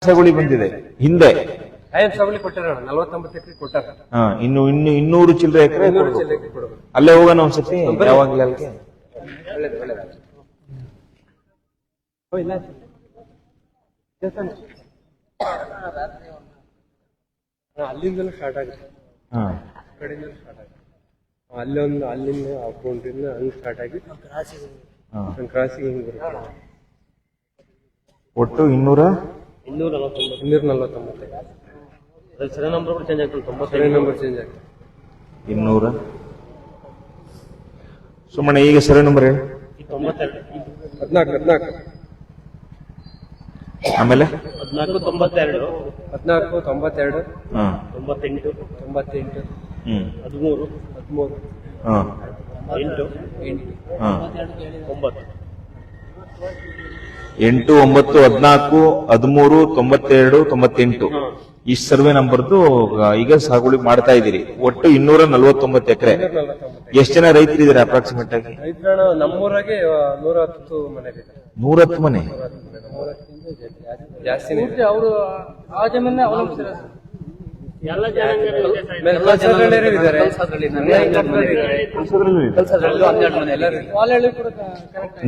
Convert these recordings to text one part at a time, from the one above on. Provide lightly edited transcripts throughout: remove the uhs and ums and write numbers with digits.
ಸಾಗುವಳಿ ಬಂದಿದೆ ಹಿಂದೆ ಸಾಗುವಳಿ ಕೊಟ್ಟಾರ 49 ಎಕರೆ ಕೊಟ್ಟಾರ. ಇನ್ನು 200 ಚಿಲ್ಲರೆ ಎಕರೆ ಅಲ್ಲೇ ಹೋಗೋಣ ಒಂದ್ಸತಿ ಯಾವಾಗ್ಲೇ ಅಲ್ಲಿಗೆ. ಅಲ್ಲಿಂದಲೂ ಸ್ಟಾರ್ಟ್ ಆಗುತ್ತೆ, ಕಡೆಯಿಂದ ಸ್ಟಾರ್ಟ್ ಆಗುತ್ತೆ. ಅಲ್ಲಿಂದ ಅಕೌಂಟಿಂದ ಹಂಗೆ ಸ್ಟಾರ್ಟ್ ಆಗಿ ಕ್ರಾಸಿಗೆ ಹಿಂಗೆ ಬರುತ್ತೆ. ಒಟ್ಟು 249 ಸರಿ ನಂಬರ್ ಕೂಡ ಚೇಂಜ್ ಆಗ್ತದೆ. 90 ನಂಬರ್ ಚೇಂಜ್ ಆಗ್ತದೆ. 200 ಸುಮ್ಮನೆ ಈಗ ಸರಿ ನಂಬರ್ ಹೇಳಿ. 14 ಆಮೇಲೆ 14 92 98 98 13 8 8 9 14 13 92 98 ಈ ಸರ್ವೆ ನಂಬರ್ದು ಈಗ ಸಾಗುವಳಿ ಮಾಡ್ತಾ ಇದ್ದೀರಿ. ಒಟ್ಟು 249 ಎಕರೆ. ಎಷ್ಟು ಜನ ರೈತರಿದ್ದಾರೆ ಅಪ್ರಾಕ್ಸಿಮೇಟ್ ಆಗಿ? ನಮ್ಮೂರಾಗೆ 110 ಮನೆ. 110 ಮನೆ ಜಾಸ್ತಿ. ಅವರು ಆ ಜಮೀನ ಅವಲಂಬಿಸಿದ್ದಾರೆ. ಎಲ್ಲ ಕಲ್ಸದ್ರಲ್ಲೇ ಇದ್ದಾರೆ.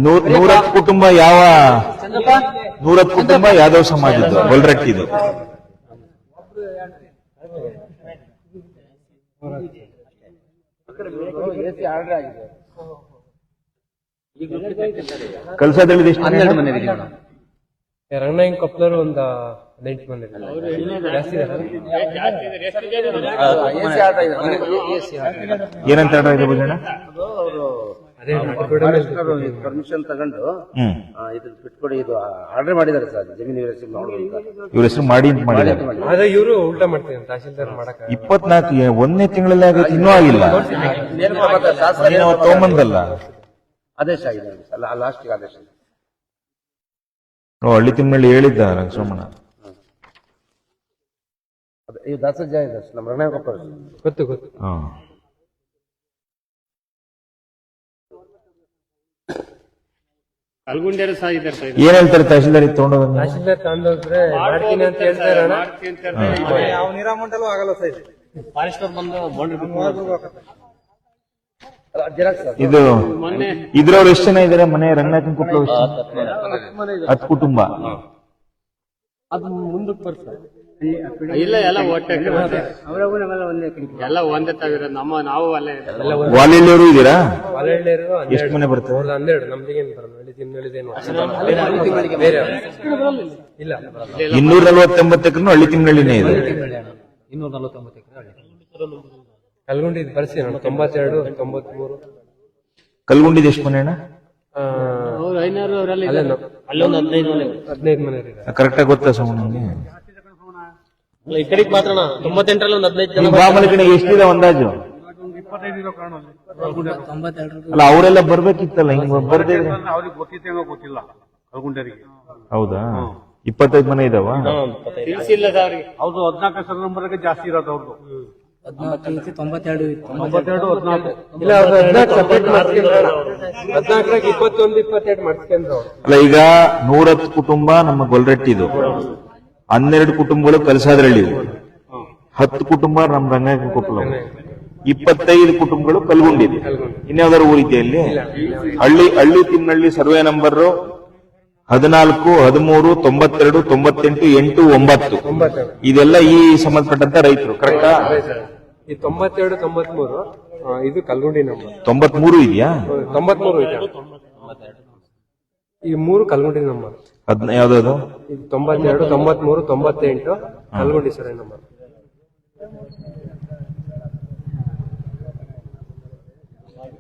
110 ಕುಟುಂಬ ಯಾವ 110 ಕುಟುಂಬ ಯಾದವ್ ಸಮಾಜದ್ದು ಗೊಲ್ರಟ್ಟಿದು. ಕಲ್ಸದಲ್ಲಿ ಎಷ್ಟು 12 ಮನೆ ಇದೆ. ರಂಗನಾಯಕ ಕೊಪ್ಪಳರು ಒಂದು 18 ಮನೆ ಜಾಸ್ತಿ. ಏನಂತ ಹೇಳಿದ್ರೆ ಭುಜಣ್ಣ? ಪರ್ಮಿಷನ್ ತಗೊಂಡು ಇದು ಬಿಟ್ಕೊಡಿ, ಇದು ಆರ್ಡರ್ ಮಾಡಿದ್ದಾರೆ ಸರ್. ಜಮೀನು ಇವ್ರ ಹೆಸರು ಮಾಡಿ ಅಂತ ಮಾಡಿದ್ದಾರೆ. ಆದ್ರೆ ಇವರು ಉಲ್ಟಾ ಮಾಡ್ತೀವಿ ತಹಶೀಲ್ದಾರ್ ಮಾಡಕ. 24 ಒಂದನೇ ತಿಂಗಳಲ್ಲಿ ಆಗೈತೆ, ಇನ್ನೂ ಆಗಿಲ್ಲ. ತಗೊಂಬಂದಲ್ಲ ಆದೇಶ ಆಗಿದೆ, ಲಾಸ್ಟ್ ಆದೇಶ. ಹಳ್ಳಿ ತಿಮ್ಮಳ್ಳಿ ಹೇಳಿದ್ದ ಸೋಮಣ್ಣ. ದಾಸಜ್ಜ ಇದೆ ನಮ್ಮ ರಂಗನಾಯಕ ಕೊಪ್ಪಳ. ಗೊತ್ತು. ಏನ್ ಹೇಳ್ತಾರೆ ತಹಶೀಲ್ದಾರ್ ತಗೊಂಡೋಗ? ತಹಶೀಲ್ದಾರ್ ತಗೊಂಡೋಗ್ರೆ ಮಾಡ್ತೀನಿ ಅಂತ ಹೇಳ್ತಾರೆ. ಫಾರೆಸ್ಟರ್ ಬಂದು ಇದು ಇದ್ರವ್ರು ಎಷ್ಟು ಜನ ಇದಾರೆ ಮನೆ? ರಂಗನಾಥನ್ ಕೊಪ್ಪಳ 10 ಕುಟುಂಬ. ಅದು ಮುಂದಕ್ಕೆ ಬರ್ತಾರೆ. ಇಲ್ಲ ಎಲ್ಲ ಒಟ್ಟೆ ಎಲ್ಲ ಒಂದೇ ತಾವಿರ ನಾವು ಅಲ್ಲೇ ವಾಲಿಯಲ್ಲಿಯವರು ಇದ್ದೀರಾ? ಮಲೆಯಲ್ಲಿರೋ ಎಷ್ಟು ಮನೆ ಬರ್ತವೆ? 12. ನಮ್ದಿಗೇನು ಬರಲ್ಲ. ಬೇರೆ ಇಲ್ಲ. 249 ಎಕರೆ ಹಳ್ಳಿ ತಿಮ್ಮಳ್ಳಿನೇ ಇದೆ. 249 ಎಕರೆ ಕಲ್ಗುಂಡಿ ಬರ್ಸಿ 92 93. ಕಲ್ಗುಂಡಿದ ಎಷ್ಟು ಮನೆ ಅಣ್ಣ? ಅಲ್ಲೊಂದು 15 ಮನೆ ಇದೆ. ಕರೆಕ್ಟ್ ಆಗಿ ಗೊತ್ತಾ ಸೋಮಣ್ಣನಿಗೆ? ಈ ಕಡೆಗೆ ಮಾತ್ರ 98ರಲ್ಲಿ ಒಂದು 15 ಜನ. ಬಾಮಲಿಗಣ ಎಷ್ಟಿದೆ ಅಂದಾಜು? ಅಲ್ಲ ಅವರೆಲ್ಲ ಬರ್ಬೇಕಿತ್ತಲ್ಲ, ಹಿಂಗ್ ಬರ್ದೇ ಅವ್ರಿಗೆ ಗೊತ್ತಿಲ್ಲ ಕಲ್ಗುಂಡರಿಗೆ. ಹೌದಾ? 25 ಮನೆ ಇದಾವ? ತಿಳಿಸಿಲ್ಲ ಅವ್ರಿಗೆ. ಹೌದು, 14 ಸರ್ ನಂಬರ್ಗೆ ಜಾಸ್ತಿ ಇರೋದು ಅವ್ರದ್ದು. 14 92 14 ಇಲ್ಲ, 14 ಸಪರೇಟ್ ಮಾಡ್ಸ್ಕೊಂಡ್ರ. 14 21 22 ಮಾಡ್ಸ್ಕೊಂಡ್ರು. ಅಲ್ಲ ಈಗ 110 ಕುಟುಂಬ ನಮ್ಮ ಗೊಲ್ರಟ್ಟಿದು, 12 ಕುಟುಂಬಗಳು ಕಲಸಾದ್ರಳ್ಳಿ, 10 ಕುಟುಂಬ ನಮ್ಮ ರಂಗನಾಯಕ ಕೊಪ್ಪಳ, 25 ಕುಟುಂಬಗಳು ಕಲ್ಗುಂಡಿದೆ. ಇನ್ಯಾವ್ದಾರು ಊರಿದೆ ಇಲ್ಲಿ? ಹಳ್ಳಿ ತಿಮ್ಮಳ್ಳಿ ಸರ್ವೆ ನಂಬರ್ 14 13 92 98 8 9 ಇದೆಲ್ಲ ಈ ಸಂಬಂಧಪಟ್ಟಂತ ರೈತರು. ಕರೆಕ್ಟಾ? ಈ 92 93 ಇದು ಕಲ್ಗುಂಡಿ ನಂಬರ್. 93 ಇದೆಯಾ? 93 ಇದೆ. ಈ 3 ಕಲ್ಗುಂಡಿ ನಂಬರ್. ಯಾವ್ದು? 92 93 98 ಕಲ್ಗುಂಡಿ ಸರ್ ನಂಬರ್.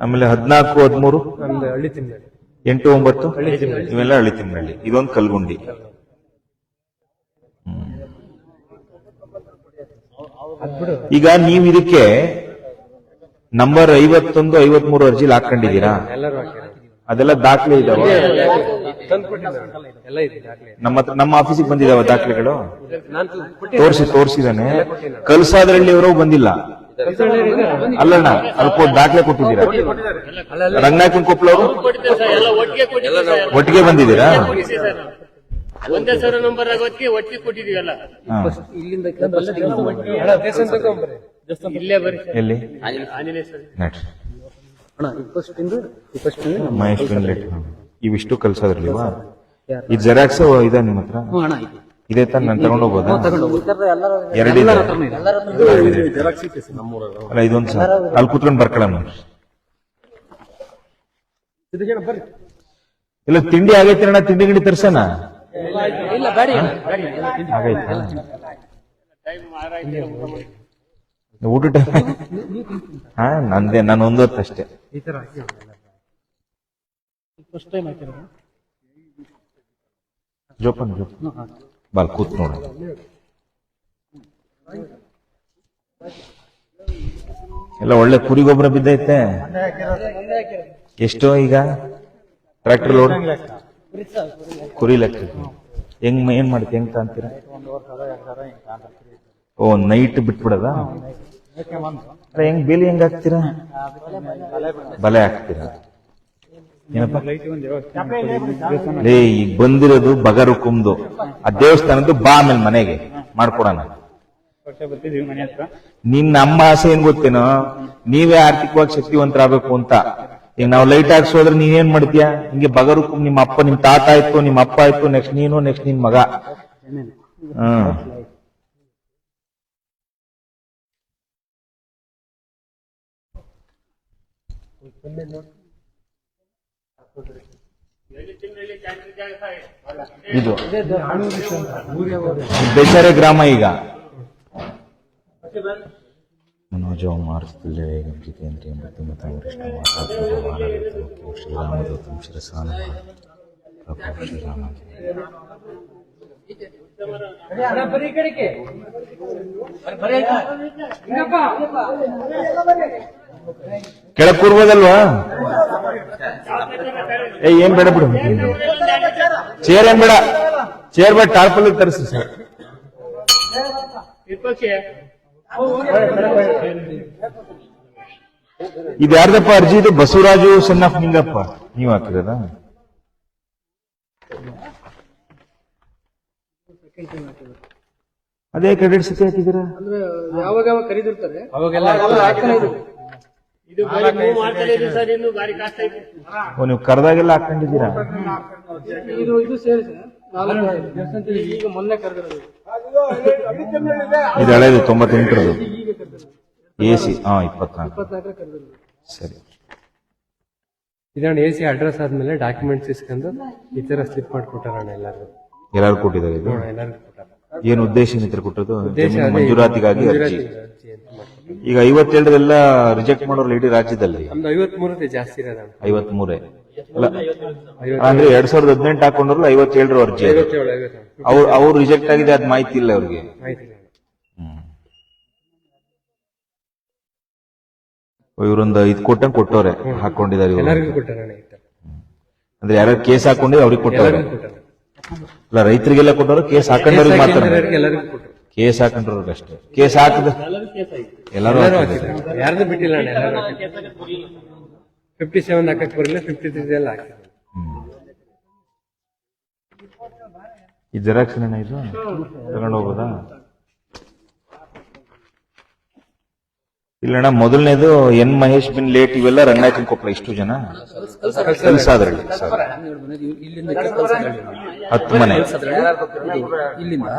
ಆಮೇಲೆ 14 13 ನಮ್ದು ಹಳ್ಳಿ ತಿಮ್ಮಳ್ಳಿ. 8 9 ಇವೆಲ್ಲ ಹಳ್ಳಿ ತಿಮ್ಮಳ್ಳಿ. ಇದೊಂದು ಕಲ್ಗುಂಡಿ. ಈಗ ನೀವು ಇದಕ್ಕೆ ನಂಬರ್ 51 53 ಅರ್ಜಿಲಿ ಹಾಕೊಂಡಿದ್ದೀರಾ? ಎಲ್ಲರೂ ಹಾಕಿದ್ದಾರೆ. ಅದೆಲ್ಲ ದಾಖಲೆ ಇದಾವ? ಎಲ್ಲ ಇದೆ ದಾಖಲೆ. ನಮ್ಮ ಆಫೀಸಿಗೆ ಬಂದಿದಾವ ದಾಖಲೆಗಳು? ನಾನು ತೋರಿಸಿದಾನೆ. ಕಲ್ಸಾದ್ರಳ್ಳಿ ಅವರು ಬಂದಿಲ್ಲ ಅಲ್ಲಣ್ಣ? ಅಲ್ಲಿ ದಾಖಲೆ ಕೊಟ್ಟಿದ್ದೀರಾ? ರಂಗನಾಯಕನ ಕೊಪ್ಪಳ ಅವರು ಒಟ್ಟಿಗೆ ಬಂದಿದ್ದೀರಾ? ಒಂದೇ ಸರ ನಂಬರ್ ಆಗೋದಕ್ಕೆ ಒಟ್ಟಿ ಕೊಟ್ಟಿದೀವಲ್ಲ ಹಾ. ಇಲ್ಲಿಂದ ದೇವಸ್ಥಾನ ತಗೊಂಬರ್ರಿ. ಇಲ್ಲೇ ಬರೀ ಎಲ್ಲಿ ಆಂಜನೇಯ ಸ್ವಾಮಿ ನೆಕ್ಸ್ಟ್ ಅಣ್ಣ ಫಸ್ಟ್ ಮಹೇಶ್ ಬಿನ್ಲೆಟ್ ಇವಿಷ್ಟು ಕಲ್ಸೋದ್ರಲ್ಲಿವಾ ಈ ಜೆರಾಕ್ಸ್ ಇದೆ ನಿಮ್ಮ ಹತ್ರ ಅಣ್ಣ ಇದು ಇದೇ ತರ ನಾನು ತಗೊಂಡು ಹೋಗ್ಬೋದಾ ಎರಡಿದೆ ಅಲ್ಲ ಇದೊಂದು ಸರ್ ಅಲ್ಲಿ ಕೂತ್ಕೊಂಡು ಬರ್ಕೊಳ್ಳೋಣ ಇಲ್ಲ ತಿಂಡಿ ಆಗೈತಿ ಅಣ್ಣ ತಿಂಡಿ ಗಿಂಡಿ ತರ್ಸೋಣ ಇಲ್ಲ ಗಾಡಿ ಆಗೈತಾ ಊಟ ಟೈಮ್ ಹಾ ನಂದೇ ನಾನು ಒಂದು ಹೊತ್ತು ಅಷ್ಟೇ ಜೋಪನ್ ಬಾಲ್ ಕೂತ್ ನೋಡ ಎಲ್ಲ ಒಳ್ಳೆ ಕುರಿ ಗೊಬ್ಬರ ಬಿದ್ದೈತೆ ಎಷ್ಟೋ ಈಗ ಟ್ರ್ಯಾಕ್ಟರ್ ಲೋಡ್ ಕುರಿ ಲೆಕ್ಕ ಹೆಂಗ್ ಏನ್ ಮಾಡ್ತಿ ಹೆಂಗ್ ಅಂತೀರ ಓ ನೈಟ್ ಬಿಟ್ಬಿಡದ ಹೆಂಗ್ ಬೇಲಿ ಹೆಂಗ್ ಹಾಕ್ತೀರಾ ಬಲೆ ಹಾಕ್ತೀರಾ ಏನಪ್ಪ ಲೇ ಈಗ ಬಂದಿರೋದು ಬಗರುಕುಂದು ಆ ದೇವಸ್ಥಾನದ್ದು ಬಾ ಆಮೇಲೆ ಮನೆಗೆ ಮಾಡ್ಕೊಡೋಣ ನಿನ್ನ ನಮ್ಮ ಆಸೆ ಏನ್ ಗೊತ್ತೇನೋ ನೀವೇ ಆರ್ಥಿಕವಾಗಿ ಶಕ್ತಿವಂತರಾಗಬೇಕು ಅಂತ ಈಗ ನಾವು ಲೈಟ್ ಹಾಕ್ಸೋದ್ರೆ ನೀನೇನ್ ಮಾಡ್ತೀಯ ಹಿಂಗೆ ಬಗರುಕುಂ ನಿಮ್ಮ ಅಪ್ಪ ನಿಮ್ ತಾತ ಆಯ್ತು ನಿಮ್ಮ ಅಪ್ಪ ಆಯ್ತು ನೆಕ್ಸ್ಟ್ ನೀನು ನೆಕ್ಸ್ಟ್ ನಿನ್ ಮಗ ಇದು ಬೇಸಾರೆ ಗ್ರಾಮ ಈಗ मनोज ಜಿತೇಂದ್ರಿಯ ಶ್ರೀರಾಮದೂತಂ ಶಿರಸಾನ ಪ್ರಭು ಶ್ರೀರಾಮ ಕೆಳಗೆ ಕೂರ್ಬೋದಲ್ವಾ ಏನ್ ಬೇಡ ಬಿಡು ಚೇರ್ ಏನ್ ಬೇಡ ಚೇರ್ ಬೇಡ ಟಾರ್ಪಲ್ ತರಿಸಿ ಸರ್ ಇದು ಯಾರ್ದಪ್ಪ ಅರ್ಜಿ ಇದು ಬಸವರಾಜು ಸಣ್ಣ ನಿಂಗಪ್ಪ ನೀವ್ ಹಾಕಿರೋದ ಅದೇ ಕ್ರೆಡಿಟ್ ಸತಿ ಹಾಕಿದ್ದೀರಾ ಯಾವಾಗ ಕರೀದಿರ್ತಾರೆ ಇದು ಬಾರಿ ಮೂವ್ ಮಾಡ್ತಾನೆ ಇದೆ ಸರ್ ಇನ್ನು ಬಾರಿ ಕಷ್ಟ ಐತೆ ಓ ನೀವು ಕರೆದಾಗೆಲ್ಲ ಹಾಕೊಂಡಿದ್ದೀರಾ ಇದು ಸೇರಿ ಸರ್ ಈಗ ಮೊನ್ನೆ ಕರೆದಿರೋದು ಇದು ಹಳೇದು 98ರದು ಎಸಿ 24 ಕರೆದಿರೋದು. ಸರಿ ಇದನ್ನ ಎಸಿ ಅಡ್ರೆಸ್ ಆದ್ಮೇಲೆ ಡಾಕ್ಯುಮೆಂಟ್ಸ್ ಇಸ್ಕೊಂಡು ಈ ತರ ಸ್ಲಿಪ್ ಮಾಡಿಕೊಟ್ಟಾರಣ ಎಲ್ಲಾರು ಕೊಟ್ಟಿದ್ದಾರೆ ಇದು ಎಲ್ಲರಿಗೂ ಕೊಟ್ಟಾರ. ಏನು ಉದ್ದೇಶ ಏನಿದ್ರೆ ಕೊಟ್ಟದ್ದು ಉದ್ದೇಶ ಜಮೀನು ಅದೇ ಮಂಜೂರಾತಿಗಾಗಿ ಅರ್ಜಿ ಅರ್ಜಿ ಅಂತ ಮಾಡ್ಕೊಟ್ಟಾರೆ. ಈಗ 57 ರಿಜೆಕ್ಟ್ ಮಾಡೋರು ಇಡೀ ರಾಜ್ಯದಲ್ಲಿ ನಮ್ದು 53 ಜಾಸ್ತಿ ಇರೋದಣ್ಣ 53 ಅಲ್ಲ ಅಂದ್ರೆ 2018 ಹಾಕೊಂಡ್ರಲ್ಲ 57 ಅರ್ಜಿ ಅದು. 57 ಅವ್ರು ರಿಜೆಕ್ಟ್ ಆಗಿದೆ ಅದ್ ಮಾಹಿತಿ ಇಲ್ಲ ಅವ್ರಿಗೆ ಮಾಹಿತಿ ಇಲ್ಲ. ಇವ್ರೊಂದು ಇದು ಕೊಟ್ಟಂಗ್ ಕೊಟ್ಟವ್ರೆ ಹಾಕೊಂಡಿದ್ದಾರೆ ಇವ್ರು. ಎಲ್ಲರಿಗೂ ಕೊಟ್ಟಾರಣ ಈ ತರ ಅಂದ್ರೆ ಯಾರು ಕೇಸ್ ಹಾಕೊಂಡಿದ್ರೆ ಅವ್ರಿಗೆ ಕೊಟ್ಟವ್ರೆ ಎಲ್ಲರಿಗೂ ಕೊಟ್ಟಾರ. ಅಲ್ಲ ರೈತರಿಗೆಲ್ಲ ಕೊಟ್ಟವ್ರು ಕೇಸ್ ಹಾಕೊಂಡವ್ರಿಗೆ ಮಾತ್ರ ಎಲ್ಲರಿಗೂ ಕೊಟ್ಟರು. ಕೇಸ್ ಹಾಕೊಂಡ್ರವ್ರಿಗೆ ಅಷ್ಟೇ ಕೇಸ್ ಹಾಕದ ಎಲ್ಲರೂ ಎಲ್ಲರೂ ಹಾಕಿದ್ದಾರೆ. ಹಾಕಿದ್ರು. ಯಾರ್ದು ಬಿಟ್ಟಿಲ್ಲ ಅಣ್ಣ ಎಲ್ಲರೂ ಹಾಕಿದ್ರು. 57 ಹಾಕಕ್ ಬರಲಿಲ್ಲ 53 ಎಲ್ಲ ಹಾಕಿದ್ರು. ಈ ಜೆರಾಕ್ಸ್ ಏನ ಇದು ತಗೊಂಡು ಹೋಗೋದಾ ಇಲ್ಲಣ್ಣ ಮೊದಲನೇದು ಎನ್ ಮಹೇಶ್ ಬಿನ್ ಲೇಟ್ ಇವೆಲ್ಲ ರಂಗನಾಯಕನ ಕೊಪ್ಪಳ ಇಷ್ಟು ಜನ ಕಲ್ಸಾದ್ರಲ್ಲಿ ಇಲ್ಲಿಂದ 10 ಮನೆ ಇಲ್ಲಿಂದ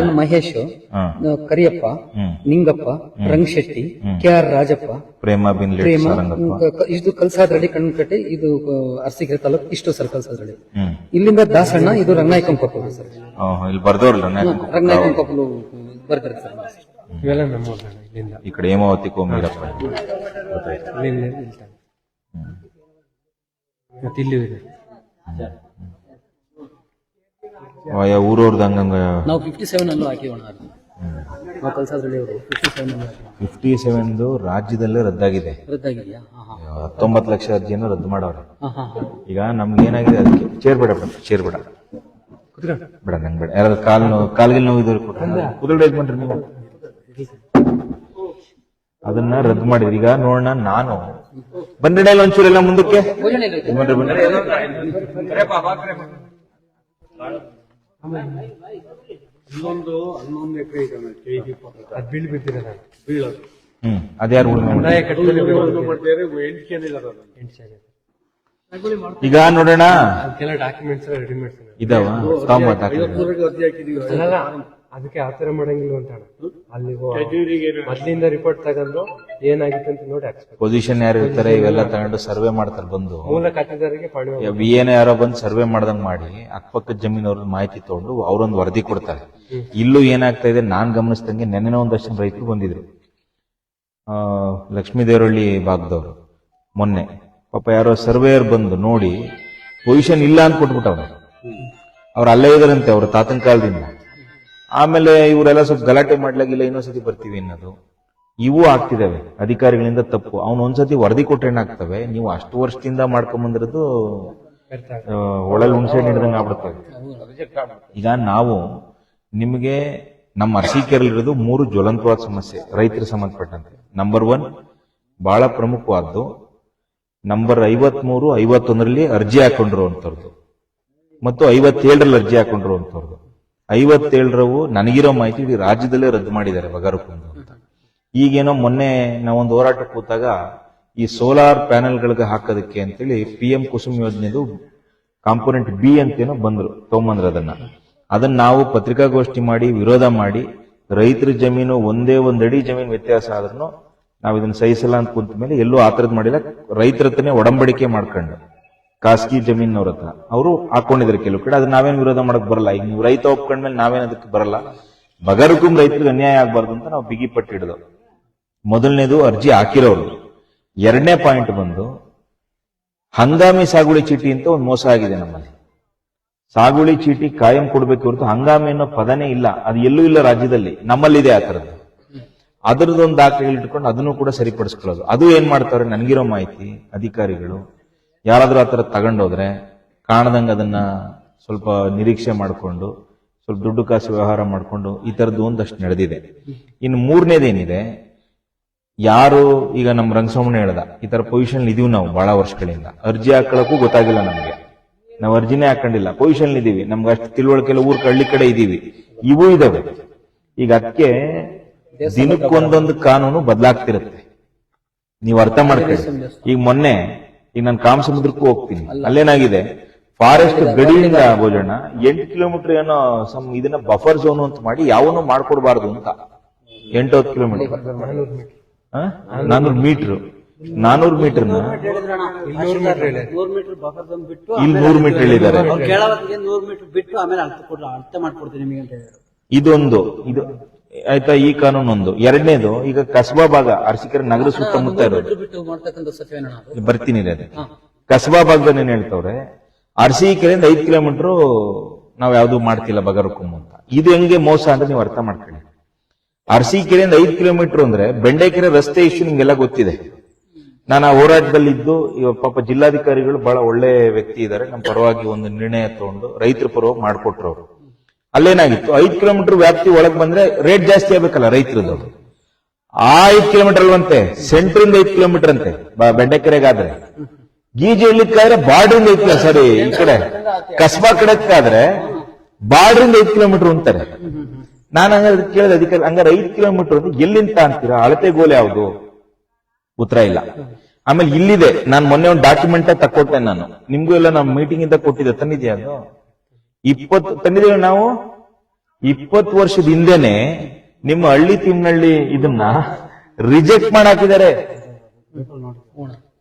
ಎನ್ ಮಹೇಶ್ ಹಾ. ಕರಿಯಪ್ಪ ನಿಂಗಪ್ಪ ರಂಗಶೆಟ್ಟಿ ಕೆ ಆರ್ ರಾಜಪ್ಪ ಪ್ರೇಮ ಬಿನ್ ಲೇಟ್ ಪ್ರೇಮ ಸಾರಂಗಪ್ಪ ಇದು ಕಲ್ಸಾದ್ರಳ್ಳಿ ಕಣ್ಣಕಟ್ಟೆ ಇದು ಅರಸೀಕೆರೆ ತಾಲೂಕು ಇಷ್ಟು ಸರ್ ಕಲ್ಸಾದ್ರಳ್ಳಿ ಹ್ಮ್ ಇಲ್ಲಿಂದ ದಾಸಣ್ಣ ಇದು ರಂಗನಾಯಕನ ಕೊಪ್ಪಲು ಸರ್ ಇಲ್ಲಿ ಬರ್ದವ್ರಲ್ಲ ರಂಗನಾಯಕನ ರಂಗನಾಯಕನ ಕೊಪ್ಪಲು ಬರ್ತಾರೆ ಸರ್ ಇವೆಲ್ಲ ನಮ್ಮೂರಣ್ಣ ಇಲ್ಲಿಂದ ಈ ಕಡೆ ಹೇಮಾವತಿ ಕೋಮೀರಪ್ಪ ಇಲ್ಲಿಂದ ಇಲ್ತಾನೆ. ಮತ್ತೆ ಇಲ್ಲಿ ಇದೆ. ಊರವ್ರದ್ದು ಹಂಗಂಗ ನಾವು 57 ಅಲ್ಲೂ ಹಾಕಿವಣ ನಾವು ಕಲ್ಸಾದ್ರಳ್ಳಿ ಅವರು 57 ಅಲ್ಲೂ ಹಾಕಿವಿ 57 ರಾಜ್ಯದಲ್ಲೇ ರದ್ದಾಗಿದೆ ರದ್ದಾಗಿದೆಯಾ 19 ಲಕ್ಷ ಅರ್ಜಿಯನ್ನು ರದ್ದು ಮಾಡವ್ರೆ ಹಾ ಈಗ ನಮ್ಗೆ ಏನಾಗಿದೆ ಅದಕ್ಕೆ ಚೇರ್ ಬೇಡ ಚೇರ್ ಬೇಡ ಬೇಡ ನಂಗೆ ಬೇಡ ಯಾರಾದ್ರು ಕಾಲ್ಗಿಲ್ ನೋವು ಇದ್ರು ಕುದುರೆ ಮಾಡ್ರಿ ನೀವು ಅದನ್ನ ರದ್ದು ಮಾಡಿದ್ರಿ ಈಗ ನೋಡೋಣ ನಾನು ಬಂದ್ರೆ ಒಂಚೂರೆಲ್ಲ ಮುಂದಕ್ಕೆ ಬನ್ರಿ, ಬನ್ರಿ. ಹನ್ನೊಂದು ಎಕರೆ ಇದೆ KEB ಅದ್ ಬೀಳ್ ಬಿದ್ದಿರೋದ ಬೀಳೋದು ಅದ್ಯಾರು ಉಳುಮೆ ಉಳಿತಾಯ ಕಟ್ಟದಲ್ಲಿ ಮಾಡ್ತಾರೆ ಎಣಿಕೆನಿಲ್ಲ ಅದು. ಈಗ ನೋಡೋಣ ಅದಕ್ಕೆಲ್ಲ ಡಾಕ್ಯುಮೆಂಟ್ಸ್ ರೆಡಿ ಮಾಡ್ತೀನಿ ಇದಾವ ತೊಂಬತ್ತು ಹಾಕಿದ್ರೆ. 50 ಅರ್ಜಿ ಹಾಕಿದೀವಿ. ಅಲ್ಲ ಅದಕ್ಕೆ ಆತರ ಮಾಡಂಗಿಲ್ಲ ಅಂತ ಅಲ್ಲಿ ಮೊದ್ಲಿಂದ ರಿಪೋರ್ಟ್ ತಗೊಂಡು ಏನಾಗಿತ್ತು ಅಂತ ನೋಡಿ ಹಾಕ್ಸ್ಬೇಕು. ಪೊಸಿಷನ್ ಯಾರು ಇರ್ತಾರೆ ಇವೆಲ್ಲ ತಗೊಂಡು ಸರ್ವೆ ಮಾಡ್ತಾರೆ ಬಂದು. ಮೂಲ ಖಾತೆದಾರರಿಗೆ ಪಡೆಯುವ ವಿಎನ್ ಯಾರೋ ಬಂದು ಸರ್ವೆ ಮಾಡ್ದಂಗ್ ಮಾಡಿ ಅಕ್ಕಪಕ್ಕದ ಜಮೀನವ್ರ ಮಾಹಿತಿ ತಗೊಂಡು ಅವ್ರೊಂದು ವರದಿ ಕೊಡ್ತಾರೆ. ಇಲ್ಲೂ ಏನಾಗ್ತಾ ಇದೆ ನಾನ್ ಗಮನಿಸ್ದಂಗೆ ನೆನ್ನೆ ಒಂದಷ್ಟು ರೈತರು ಬಂದಿದ್ರು, ಲಕ್ಷ್ಮೀ ದೇವರಹಳ್ಳಿ ಭಾಗದವರು. ಮೊನ್ನೆ ಪಾಪ ಯಾರೋ ಸರ್ವೇಯರ್ ಬಂದು ನೋಡಿ ಪೊಸಿಷನ್ ಇಲ್ಲ ಅಂತ ಕೊಟ್ಬಿಟ್ಟವ್ರೆ. ಅವ್ರು ಅಲ್ಲೇ ಇದಾರಂತೆ ಅವ್ರ ತಾತನ ಕಾಲದಿಂದ. ಆಮೇಲೆ ಇವರೆಲ್ಲ ಸ್ವಲ್ಪ ಗಲಾಟೆ ಮಾಡ್ಲಾಗಿಲ್ಲ, ಇನ್ನೊಂದ್ಸತಿ ಬರ್ತೀವಿ ಅನ್ನೋದು ಇವು ಆಗ್ತಿದಾವೆ ಅಧಿಕಾರಿಗಳಿಂದ ತಪ್ಪು. ಅವ್ನು ಒಂದ್ಸತಿ ವರದಿ ಕೊಟ್ರೆ ಏನಾಗ್ತವೆ, ನೀವು ಅಷ್ಟು ವರ್ಷದಿಂದ ಮಾಡ್ಕೊಂಬಂದಿರೋದು ಒಳಲ್ ಹುಣಸೆ ಹಿಡಿದಂಗೆ ಆಗ್ಬಿಡ್ತವೆ. ಈಗ ನಾವು ನಿಮಗೆ ನಮ್ಮ ಅರಸೀಕೆರೆಯಲ್ಲಿರೋದು 3 ಜ್ವಲಂತವಾದ ಸಮಸ್ಯೆ ರೈತರಿಗೆ ಸಂಬಂಧಪಟ್ಟಂತೆ. ನಂಬರ್ 1 ಬಹಳ ಪ್ರಮುಖವಾದ್ದು, ನಂಬರ್ 53, 51ರಲ್ಲಿ ಅರ್ಜಿ ಹಾಕೊಂಡಿರುವಂತವ್ರದ್ದು ಮತ್ತು 57ರಲ್ಲಿ ಅರ್ಜಿ ಹಾಕೊಂಡಿರುವಂತವ್ರದ್ದು. 57ರವು ನನಗಿರೋ ಮಾಹಿತಿ ಇಡೀ ರಾಜ್ಯದಲ್ಲೇ ರದ್ದು ಮಾಡಿದ್ದಾರೆ ಬಗರುಕುಂದು ಅಂತ. ಈಗೇನೋ ಮೊನ್ನೆ ನಾವೊಂದು ಹೋರಾಟ ಕೂತಾಗ ಈ ಸೋಲಾರ್ ಪ್ಯಾನೆಲ್ಗಳಿಗೆ ಹಾಕೋದಕ್ಕೆ ಅಂತೇಳಿ PM ಕುಸುಮ್ ಯೋಜನೆದು ಕಾಂಪೋನೆಂಟ್ ಬಿ ಅಂತೇನೋ ತಗೊಂಬಂದ್ರು. ಅದನ್ನ ನಾವು ಪತ್ರಿಕಾಗೋಷ್ಠಿ ಮಾಡಿ ವಿರೋಧ ಮಾಡಿ, ರೈತರ ಜಮೀನು ಒಂದೇ ಒಂದಡಿ ಜಮೀನು ವ್ಯತ್ಯಾಸ ಆದ್ರೂ ನಾವ್ ಇದನ್ನ ಸಹಿಸಲ್ಲ ಅಂತ ಕುಂತ ಮೇಲೆ ಎಲ್ಲೂ ಆತರದ್ ಮಾಡಿಲ್ಲ. ರೈತರ ಹತ್ರನೇ ಒಡಂಬಡಿಕೆ ಮಾಡ್ಕೊಂಡು ಖಾಸಗಿ ಜಮೀನವ್ರ ಹತ್ರ ಅವರು ಹಾಕೊಂಡಿದ್ರೆ ಕೆಲವು ಕಡೆ, ಅದನ್ನ ನಾವೇನು ವಿರೋಧ ಮಾಡಕ್ ಬರಲ್ಲ. ಈಗ ನೀವು ರೈತ ಒಪ್ಕೊಂಡ್ಮೇಲೆ ನಾವೇನ್ ಅದಕ್ಕೆ ಬರಲ್ಲ. ಬಗರುಕುಂ ರೈತರಿಗೆ ಅನ್ಯಾಯ ಆಗ್ಬಾರ್ದು ಅಂತ ನಾವು ಬಿಗಿ ಪಟ್ಟು ಹಿಡಿದು ಮೊದಲನೇದು ಅರ್ಜಿ ಹಾಕಿರೋರು. 2ನೇ ಪಾಯಿಂಟ್ ಬಂದು ಹಂಗಾಮಿ ಸಾಗುವಳಿ ಚೀಟಿ ಅಂತ ಒಂದು ಮೋಸ ಆಗಿದೆ ನಮ್ಮಲ್ಲಿ. ಸಾಗುವಳಿ ಚೀಟಿ ಕಾಯಂ ಕೊಡ್ಬೇಕು ಹೊರತು ಹಂಗಾಮಿ ಅನ್ನೋ ಪದನೇ ಇಲ್ಲ, ಅದು ಎಲ್ಲೂ ಇಲ್ಲ ರಾಜ್ಯದಲ್ಲಿ. ನಮ್ಮಲ್ಲಿದೆ ಆ ತರದ್ದು. ಅದರದೊಂದು ದಾಖಲೆಗಳು ಇಟ್ಕೊಂಡು ಅದನ್ನು ಕೂಡ ಸರಿಪಡಿಸ್ಕೊಳ್ಳೋದು. ಅದು ಏನ್ ಮಾಡ್ತಾರೆ, ನನ್ಗಿರೋ ಮಾಹಿತಿ ಅಧಿಕಾರಿಗಳು ಯಾರಾದ್ರೂ ಆತರ ತಗೊಂಡೋದ್ರೆ ಕಾಣದಂಗ ಅದನ್ನ ಸ್ವಲ್ಪ ನಿರೀಕ್ಷೆ ಮಾಡಿಕೊಂಡು ಸ್ವಲ್ಪ ದುಡ್ಡು ಕಾಸು ವ್ಯವಹಾರ ಮಾಡಿಕೊಂಡು ಈ ತರದ್ದು ಒಂದಷ್ಟು ನಡೆದಿದೆ. ಇನ್ನು 3ನೇದೇನಿದೆ, ಯಾರು ಈಗ ನಮ್ಮ ರಂಗಸ್ವಾಮಿ ಹೇಳ್ದ ಈ ತರ ಪೊಸಿಷನ್ ಇದೀವಿ ನಾವು ಬಹಳ ವರ್ಷಗಳಿಂದ, ಅರ್ಜಿ ಹಾಕೊಳ್ಳಕ್ಕೂ ಗೊತ್ತಾಗಿಲ್ಲ ನಮ್ಗೆ, ನಾವು ಅರ್ಜಿನೇ ಹಾಕೊಂಡಿಲ್ಲ, ಪೊಸಿಷನ್ ಇದೀವಿ, ನಮ್ಗೆ ಅಷ್ಟು ತಿಳುವಳಿಕೆ ಊರ್ ಹಳ್ಳಿ ಕಡೆ ಇದೀವಿ, ಇವು ಇದಾವೆ. ಈಗ ಅದಕ್ಕೆ ದಿನಕ್ಕೊಂದೊಂದು ಕಾನೂನು ಬದಲಾಗ್ತಿರುತ್ತೆ, ನೀವು ಅರ್ಥ ಮಾಡ್ಕೊಳ್ಳಿ. ಈಗ ಮೊನ್ನೆ ಈಗ ನಾನು ಕಾಮಸಮುದ್ರಕ್ಕೂ ಹೋಗ್ತೀನಿ, ಅಲ್ಲೇನಾಗಿದೆ ಫಾರೆಸ್ಟ್ ಗಡಿಯಿಂದ ಭೋಜನ 8 ಕಿಲೋಮೀಟರ್ ಏನೋ ಇದನ್ನ ಬಫರ್ ಝೋನ್ ಅಂತ ಮಾಡಿ ಯಾವನು ಮಾಡ್ಕೊಡ್ಬಾರ್ದು ಅಂತ. 8-10 ಕಿಲೋಮೀಟರ್ 400 ಮೀಟರ್ 400 ಮೀಟರ್ನ ಇಲ್ಲಿ 100 ಮೀಟರ್ ಹೇಳಿದ್ದಾರೆ. 100 ಮೀಟರ್ ಬಿಟ್ಟು ಆಮೇಲೆ ಅರ್ಥ ಮಾಡ್ಕೊಡ್ತೀನಿ ನಿಮಗೆ ಅಂತ ಹೇಳಿದ್ರು. ಇದೊಂದು ಇದು ಆಯ್ತಾ, ಈ ಕಾನೂನು ಒಂದು. 2ನೇದು ಈಗ ಕಸ್ಬಾ ಭಾಗ ಅರಸೀಕೆರೆ ನಗರ ಸುತ್ತಮುತ್ತ ಇರೋದು ಬರ್ತೀನಿ ಅದೇ ಕಸ್ಬಾ ಭಾಗದಲ್ಲಿ ಏನ್ ಹೇಳ್ತವ್ರೆ, ಅರಸೀಕೆರೆಯಿಂದ 5 ಕಿಲೋಮೀಟರ್ ನಾವ್ ಯಾವ್ದು ಮಾಡ್ತಿಲ್ಲ ಬಗರುಕುಂ ಅಂತ. ಇದು ಹೆಂಗೆ ಮೋಸ ಅಂದ್ರೆ ನೀವು ಅರ್ಥ ಮಾಡ್ಕೊಳ್ಳಿ. ಅರಸೀಕೆರೆಯಿಂದ 5 ಕಿಲೋಮೀಟರ್ ಅಂದ್ರೆ ಬೆಂಡೆಕೆರೆ ರಸ್ತೆ ಇಶ್ಯೂ ನಿಮ್ಗೆಲ್ಲ ಗೊತ್ತಿದೆ. ನಾನು ಆ ಹೋರಾಟದಲ್ಲಿ ಇದ್ದು ಇವಾಗ ಪಾಪ ಜಿಲ್ಲಾಧಿಕಾರಿಗಳು ಬಹಳ ಒಳ್ಳೆ ವ್ಯಕ್ತಿ ಇದ್ದಾರೆ, ನಮ್ಮ ಪರವಾಗಿ ಒಂದು ನಿರ್ಣಯ ತಗೊಂಡು ರೈತರ ಪರವಾಗಿ ಮಾಡ್ಕೊಟ್ರು ಅವರು. ಅಲ್ಲೇನಾಗಿತ್ತು, 5 ಕಿಲೋಮೀಟರ್ ವ್ಯಾಪ್ತಿ ಒಳಗ್ ಬಂದ್ರೆ ರೇಟ್ ಜಾಸ್ತಿ ಆಗ್ಬೇಕಲ್ಲ ರೈತರದ್ದು. ಆ 5 ಕಿಲೋಮೀಟರ್ ಅಲ್ವಂತೆ, ಸೆಂಟ್ರಿಂದ 5 ಕಿಲೋಮೀಟರ್ ಅಂತೆ ಬೆಂಡೆಕೆರೆಗಾದ್ರೆ. ಗೀಜಿ ಹಳ್ಳಿಕ್ಕಾದ್ರೆ ಬಾರ್ಡ್ರಿಂದ 5 ಸಾರಿ ಈ ಕಡೆ ಕಸ್ಬಾ ಕಡೆಕ್ಕಾದ್ರೆ ಬಾರ್ಡ್ರಿಂದ 5 ಕಿಲೋಮೀಟರ್ ಅಂತಾರೆ. ನಾನು ಹಂಗಾದ್ರೆ ಕೇಳಿದ ಅಧಿಕಾರಿ, ಹಂಗಾರೆ 5 ಕಿಲೋಮೀಟರ್ ಅಂದ್ರೆ ಎಲ್ಲಿಂತ ಅಂತೀರಾ, ಅಳತೆ ಗೋಲೆ ಯಾವುದು, ಉತ್ತರ ಇಲ್ಲ. ಆಮೇಲೆ ಇಲ್ಲಿದೆ, ನಾನು ಮೊನ್ನೆ ಒಂದು ಡಾಕ್ಯುಮೆಂಟ್ ತಕ್ಕೊಟ್ಟೆ, ನಾನು ನಿಮ್ಗೂ ಎಲ್ಲ ನಮ್ಮ ಮೀಟಿಂಗ್ ಇಂದ ಕೊಟ್ಟಿದ್ದೆ, ತಂದಿದ್ಯಾ ಅದು 20 ತಂದಿದ್ದೇವೆ ನಾವು. 20 ವರ್ಷದ ಹಿಂದೆನೆ ನಿಮ್ಮ ಹಳ್ಳಿ ತಿಮ್ಮನಹಳ್ಳಿ ಇದನ್ನ ರಿಜೆಕ್ಟ್ ಮಾಡಾಕಿದ್ದಾರೆ.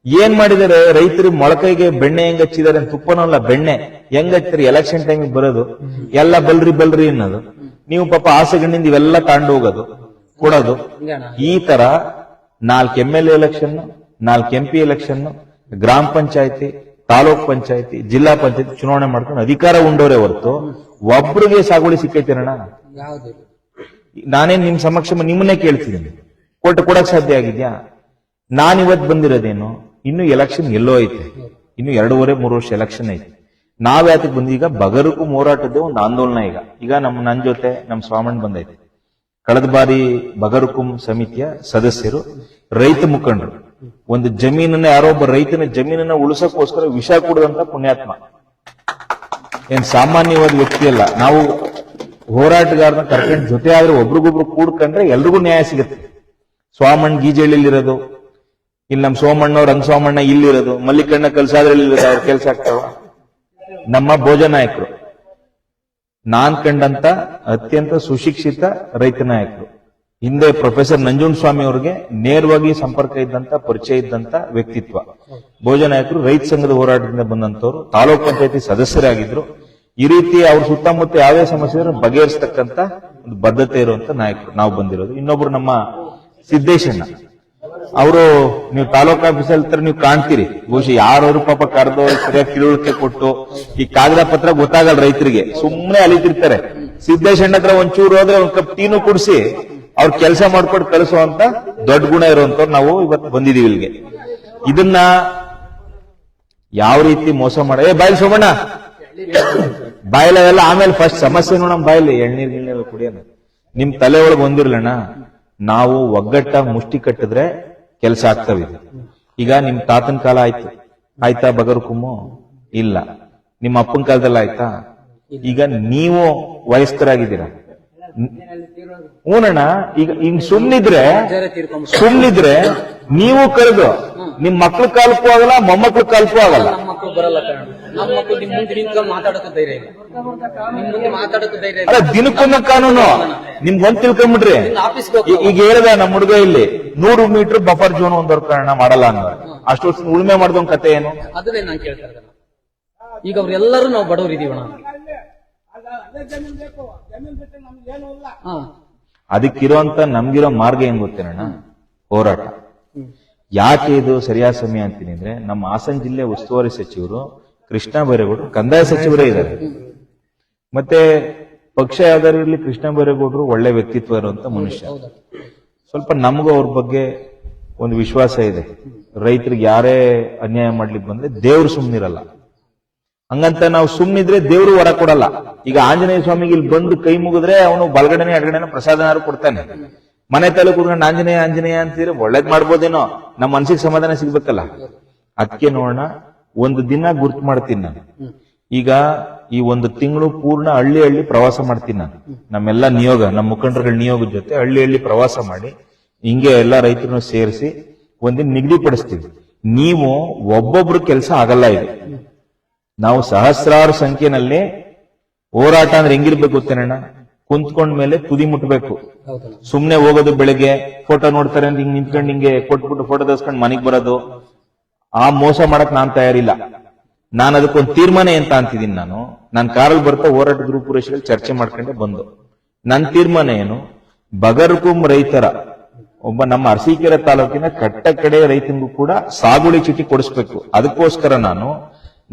ಏನ್ ಮಾಡಿದ್ದಾರೆ, ರೈತರು ಮೊಳಕೈಗೆ ಬೆಣ್ಣೆ ಹೆಂಗ್ ಹಚ್ಚಿದ್ದಾರೆ, ತುಪ್ಪನೂ ಅಲ್ಲ ಬೆಣ್ಣೆ ಹೆಂಗ್ ಹಚ್ಚಿದ್ರೆ ಎಲೆಕ್ಷನ್ ಟೈಮಿಗೆ ಬರೋದು ಎಲ್ಲ ಬಲ್ರಿ ಅನ್ನೋದು. ನೀವು ಪಾಪ ಆಸೆಗಣ್ಣಿಂದ ಇವೆಲ್ಲ ತಾಂಡು ಹೋಗೋದು ಕೊಡೋದು. ಈ ತರ 4 MLA ಎಲೆಕ್ಷನ್, 4 MP ಎಲೆಕ್ಷನ್, ಗ್ರಾಮ ಪಂಚಾಯತಿ, ತಾಲೂಕ್ ಪಂಚಾಯತಿ, ಜಿಲ್ಲಾ ಪಂಚಾಯತಿ ಚುನಾವಣೆ ಮಾಡ್ಕೊಂಡು ಅಧಿಕಾರ ಉಂಡೋರೆ ಹೊರತು ಒಬ್ರಿಗೆ ಸಾಗುವಳಿ ಸಿಕ್ಕೈತೇನಣ್ಣ? ನಾನೇನ್ ನಿಮ್ ಸಮಕ್ಷ ನಿಮ್ಮನ್ನೇ ಕೇಳ್ತಿದ್ದೀನಿ, ಕೊಡಕ್ ಸಾಧ್ಯ ಆಗಿದ್ಯಾ? ನಾನಿವತ್ ಬಂದಿರೋದೇನು, ಇನ್ನು ಎಲೆಕ್ಷನ್ ಎಲ್ಲೋ ಐತೆ, ಇನ್ನು 2.5-3 ವರ್ಷ ಎಲೆಕ್ಷನ್ ಐತೆ. ನಾವ್ ಯಾತಕ್ ಬಂದಿ, ಈಗ ಬಗರುಕುಂ ಹೋರಾಟದ ಒಂದು ಆಂದೋಲನ. ಈಗ ನನ್ ಜೊತೆ ನಮ್ ಸ್ವಾಮಣ್ಣ ಬಂದೈತೆ, ಕಳೆದ ಬಾರಿ ಬಗರುಕುಂ ಸಮಿತಿಯ ಸದಸ್ಯರು, ರೈತ ಮುಖಂಡರು. ಒಂದು ಜಮೀನನ್ನ, ಯಾರೋ ಒಬ್ಬ ರೈತನ ಜಮೀನನ್ನ ಉಳಿಸಕ್ಕೋಸ್ಕರ ವಿಷ ಕುಡಿದಂತ ಪುಣ್ಯಾತ್ಮ. ಏನ್ ಸಾಮಾನ್ಯವಾದ ವ್ಯಕ್ತಿ ಅಲ್ಲ. ನಾವು ಹೋರಾಟಗಾರನ ಕರ್ಕೊಂಡು ಜೊತೆ ಆದ್ರೆ ಒಬ್ರಿಗೊಬ್ರು ಕೂಡ್ಕೊಂಡ್ರೆ ಎಲ್ರಿಗೂ ನ್ಯಾಯ ಸಿಗುತ್ತೆ. ಸ್ವಾಮಣ್ಣ ಗೀಜಳ್ಳಿಲಿರೋದು, ಇಲ್ಲಿ ನಮ್ ಸೋಮಣ್ಣವ್ರ ಹಂಗ ಸೋಮಣ್ಣ ಇಲ್ಲಿರೋದು, ಮಲ್ಲಿಕಣ್ಣ ಕಲ್ಸಾದ್ರಲ್ಲಿ ಇರೋದು, ಅವ್ರ ಕೆಲ್ಸ ಆಗ್ತಾವ. ನಮ್ಮ ಭೋಜ ನಾಯಕರು ನಾನ್ ಕಂಡಂತ ಅತ್ಯಂತ ಸುಶಿಕ್ಷಿತ ರೈತ ನಾಯಕರು. ಹಿಂದೆ ಪ್ರೊಫೆಸರ್ ನಂಜುಂಡಸ್ವಾಮಿ ಅವರಿಗೆ ನೇರವಾಗಿ ಸಂಪರ್ಕ ಇದ್ದಂತ ಪರಿಚಯ ಇದ್ದಂತ ವ್ಯಕ್ತಿತ್ವ. ಭೋಜ ನಾಯಕರು ರೈತ ಸಂಘದ ಹೋರಾಟದಿಂದ ಬಂದಂತವ್ರು, ತಾಲೂಕ್ ಪಂಚಾಯತಿ ಸದಸ್ಯರಾಗಿದ್ರು. ಈ ರೀತಿ ಅವ್ರ ಸುತ್ತಮುತ್ತ ಯಾವುದೇ ಸಮಸ್ಯೆ ಇದ್ರೂ ಬಗೆಹರಿಸತಕ್ಕಂತ ಒಂದು ಬದ್ಧತೆ ಇರುವಂತ ನಾಯಕರು ನಾವು ಬಂದಿರೋದು. ಇನ್ನೊಬ್ರು ನಮ್ಮ ಸಿದ್ದೇಶಣ್ಣ ಅವರು, ನೀವು ತಾಲೂಕ್ ಆಫೀಸಲ್ಲಿ ನೀವು ಕಾಣ್ತೀರಿ, ಬಹುಶಃ ಯಾರವರು ಪಾಪ ಕರೆದು ಸರಿಯಾಗಿ ತಿಳುವಳಿಕೆ ಕೊಟ್ಟು ಈ ಕಾಗದ ಪತ್ರ ಗೊತ್ತಾಗಲ್ಲ ರೈತರಿಗೆ, ಸುಮ್ಮನೆ ಅಲಿತಿರ್ತಾರೆ. ಸಿದ್ದೇಶಣ್ಣ ಹತ್ರ ಒಂಚೂರು ಹೋದ್ರೆ ಒಂದ್ ಕಪ್ ಟೀನು ಕುಡಿಸಿ ಅವ್ರ ಕೆಲಸ ಮಾಡ್ಕೊಂಡು ಕಳಿಸುವಂತ ದೊಡ್ಡ ಗುಣ ಇರುವಂತವ್ರು ನಾವು ಇವತ್ತು ಬಂದಿದೀವಿ ಇಲ್ಲಿಗೆ. ಇದನ್ನ ಯಾವ ರೀತಿ ಮೋಸ ಮಾಡ ಬಾಯಿಲ್ ಸೋಮಣ್ಣ ಬಾಯಿಲೆಲ್ಲ ಆಮೇಲೆ ಫಸ್ಟ್ ಸಮಸ್ಯೆ ನಮ್ ಬಾಯಿಲಿ ಎಳ್ನೀರ್ ಗಿಳ್ನೀರ್ ಕುಡಿಯೋಣ. ನಿಮ್ ತಲೆ ಒಳಗೆ ಒಂದಿರ್ಲಣ್ಣ, ನಾವು ಒಗ್ಗಟ್ಟ ಮುಷ್ಟಿ ಕಟ್ಟಿದ್ರೆ ಕೆಲಸ ಆಗ್ತವೆ. ಈಗ ನಿಮ್ ತಾತನ ಕಾಲ ಆಯ್ತಾ ಬಗರ್ ಕುಮ್ಮು ಇಲ್ಲ, ನಿಮ್ಮ ಅಪ್ಪನ ಕಾಲದಲ್ಲಿ ಆಯ್ತಾ? ಈಗ ನೀವು ವಯಸ್ಕರಾಗಿದ್ದೀರಾ, ಹೂನಣ್ಣ. ಈಗ ಹಿಂಗ್ ಸುಮ್ನಿದ್ರೆ ನೀವು ಕರೆದು ನಿಮ್ ಮಕ್ಳ ಕಾಲಕ್ಕೂ ಆಗಲ್ಲ, ಮೊಮ್ಮಕ್ಳ ಕಾಲಕ್ಕೂ ಆಗಲ್ಲ. ಮಕ್ಕಳು ಬರಲ್ಲ ಕಾರಣ ನಮ್ಮ ಮಕ್ಕಳು ನಿಮ್ ಮುಂದೆ ನಿಂತ್ಕೊಂಡು ಮಾತಾಡೋಕೆ ಧೈರ್ಯ ಇಲ್ಲ, ನಿಮ್ ಮುಂದೆ ಮಾತಾಡೋಕೆ ಧೈರ್ಯ ಇಲ್ಲ. ಅಲ್ಲ, ದಿನಕ್ಕೊಂದು ಕಾನೂನು ನಿಮ್ಗೊಂದ್ ತಿಳ್ಕೊಂಡ್ಬಿಡ್ರಿ. ಈಗ ಹೇಳಿದ ನಮ್ಮ ಹುಡುಗ ಇಲ್ಲಿ 100 ಮೀಟರ್ ಬಫರ್ ಜೋನ್ ಒಂದರ್ಕರಣ ಮಾಡಲ್ಲ ಅನ್ನೋ, ಅಷ್ಟು ವರ್ಷ ಉಳುಮೆ ಮಾಡ್ದೊಂದ್ ಕತೆ ಏನು? ಅದನ್ನೇ ನಾನು ಕೇಳ್ತಾ ಇದ್ದೇನೆ. ಈಗ ಅವ್ರೆಲ್ಲರೂ ನಾವು ಬಡವರು ಇದೀವಣ. ಅದಕ್ಕಿರೋಂತ ನಮ್ಗಿರೋ ಮಾರ್ಗ ಏನ್ ಗೊತ್ತೇನಣ್ಣ? ಹೋರಾಟ. ಯಾಕೆ ಇದು ಸರಿಯಾದ ಸಮಯ ಅಂತೀನಿ ಅಂದ್ರೆ, ನಮ್ಮ ಹಾಸನ ಜಿಲ್ಲೆ ಉಸ್ತುವಾರಿ ಸಚಿವರು ಕೃಷ್ಣ ಬೈರೇಗೌಡರು ಕಂದಾಯ ಸಚಿವರೇ ಇದ್ದಾರೆ. ಮತ್ತೆ ಪಕ್ಷ ಯಾವ್ದಾರು ಇರ್ಲಿ, ಕೃಷ್ಣ ಬೈರೇಗೌಡರು ಒಳ್ಳೆ ವ್ಯಕ್ತಿತ್ವ ಇರುವಂತ ಮನುಷ್ಯ. ಸ್ವಲ್ಪ ನಮಗೂ ಅವ್ರ ಬಗ್ಗೆ ಒಂದು ವಿಶ್ವಾಸ ಇದೆ. ರೈತರಿಗೆ ಯಾರೇ ಅನ್ಯಾಯ ಮಾಡ್ಲಿಕ್ಕೆ ಬಂದ್ರೆ ದೇವ್ರು ಸುಮ್ನಿರಲ್ಲ. ಹಂಗಂತ ನಾವು ಸುಮ್ನಿದ್ರೆ ದೇವ್ರು ಹೊರ ಕೊಡಲ್ಲ. ಈಗ ಆಂಜನೇಯ ಸ್ವಾಮಿಗೆ ಇಲ್ಲಿ ಬಂದು ಕೈ ಮುಗಿದ್ರೆ ಅವನು ಬಲಗಡೆನೆ ಎಡಗಡೆನೆ ಪ್ರಸಾದನಾರು ಕೊಡ್ತಾನೆ. ಮನೆ ತಲೆ ಕೂತ್ಕೊಂಡು ಆಂಜನೇಯ ಆಂಜನೇಯ ಅಂತೀರಿ, ಒಳ್ಳೇದ್ ಮಾಡ್ಬೋದೇನೋ, ನಮ್ಮ ಮನಸ್ಸಿಗೆ ಸಮಾಧಾನ ಸಿಗ್ಬೇಕಲ್ಲ. ಅದಕ್ಕೆ ನೋಡೋಣ, ಒಂದು ದಿನ ಗುರ್ತು ಮಾಡ್ತೀನಿ ನಾನು. ಈಗ ಈ ಒಂದು ತಿಂಗಳು ಪೂರ್ಣ ಹಳ್ಳಿ ಹಳ್ಳಿ ಪ್ರವಾಸ ಮಾಡ್ತೀನಿ ನಾನು. ನಮ್ಮೆಲ್ಲ ನಿಯೋಗ, ನಮ್ಮ ಮುಖಂಡರುಗಳ ನಿಯೋಗದ ಜೊತೆ ಹಳ್ಳಿ ಹಳ್ಳಿ ಪ್ರವಾಸ ಮಾಡಿ ಹಿಂಗೆ ಎಲ್ಲ ರೈತರನ್ನು ಸೇರಿಸಿ ಒಂದಿನ ನಿಗದಿಪಡಿಸ್ತೀವಿ. ನೀವು ಒಬ್ಬೊಬ್ರು ಕೆಲಸ ಆಗಲ್ಲ. ಇದು ನಾವು ಸಹಸ್ರಾರು ಸಂಖ್ಯೆನಲ್ಲಿ ಹೋರಾಟ ಅಂದ್ರೆ ಹೆಂಗಿರ್ಬೇಕು ಗೊತ್ತೇನಣ್ಣ? ಕುಂತ್ಕೊಂಡ ಮೇಲೆ ತುದಿ ಮುಟ್ಬೇಕು. ಸುಮ್ನೆ ಹೋಗೋದು, ಬೆಳಿಗ್ಗೆ ಫೋಟೋ ನೋಡ್ತಾರೆ ಅಂತ ಹಿಂಗ್ ನಿಂತ್ಕೊಂಡು ಹಿಂಗೆ ಕೊಟ್ಬಿಟ್ಟು ಫೋಟೋ ತರ್ಸ್ಕೊಂಡು ಮನೆಗ್ ಬರೋದು, ಆ ಮೋಸ ಮಾಡಕ್ ನಾನ್ ತಯಾರಿಲ್ಲ. ನಾನು ಅದಕ್ಕೊಂದು ತೀರ್ಮಾನ ಅಂತ ಅಂತಿದ್ದೀನಿ. ನಾನು ಕಾರಲ್ಲಿ ಬರ್ತಾ ಹೋರಾಟ ಗ್ರೂಪ್ ಪುರುಷರಲ್ಲಿ ಚರ್ಚೆ ಮಾಡ್ಕೊಂಡೆ ಬಂದು, ನನ್ನ ತೀರ್ಮಾನ ಏನು, ಬಗರ್ಕುಂ ರೈತರ ಒಬ್ಬ ನಮ್ಮ ಅರಸೀಕೆರೆ ತಾಲೂಕಿನ ಕಟ್ಟ ಕಡೆ ರೈತನಿಗೂ ಕೂಡ ಸಾಗುವಳಿ ಚೀಟಿ ಕೊಡಿಸ್ಬೇಕು. ಅದಕ್ಕೋಸ್ಕರ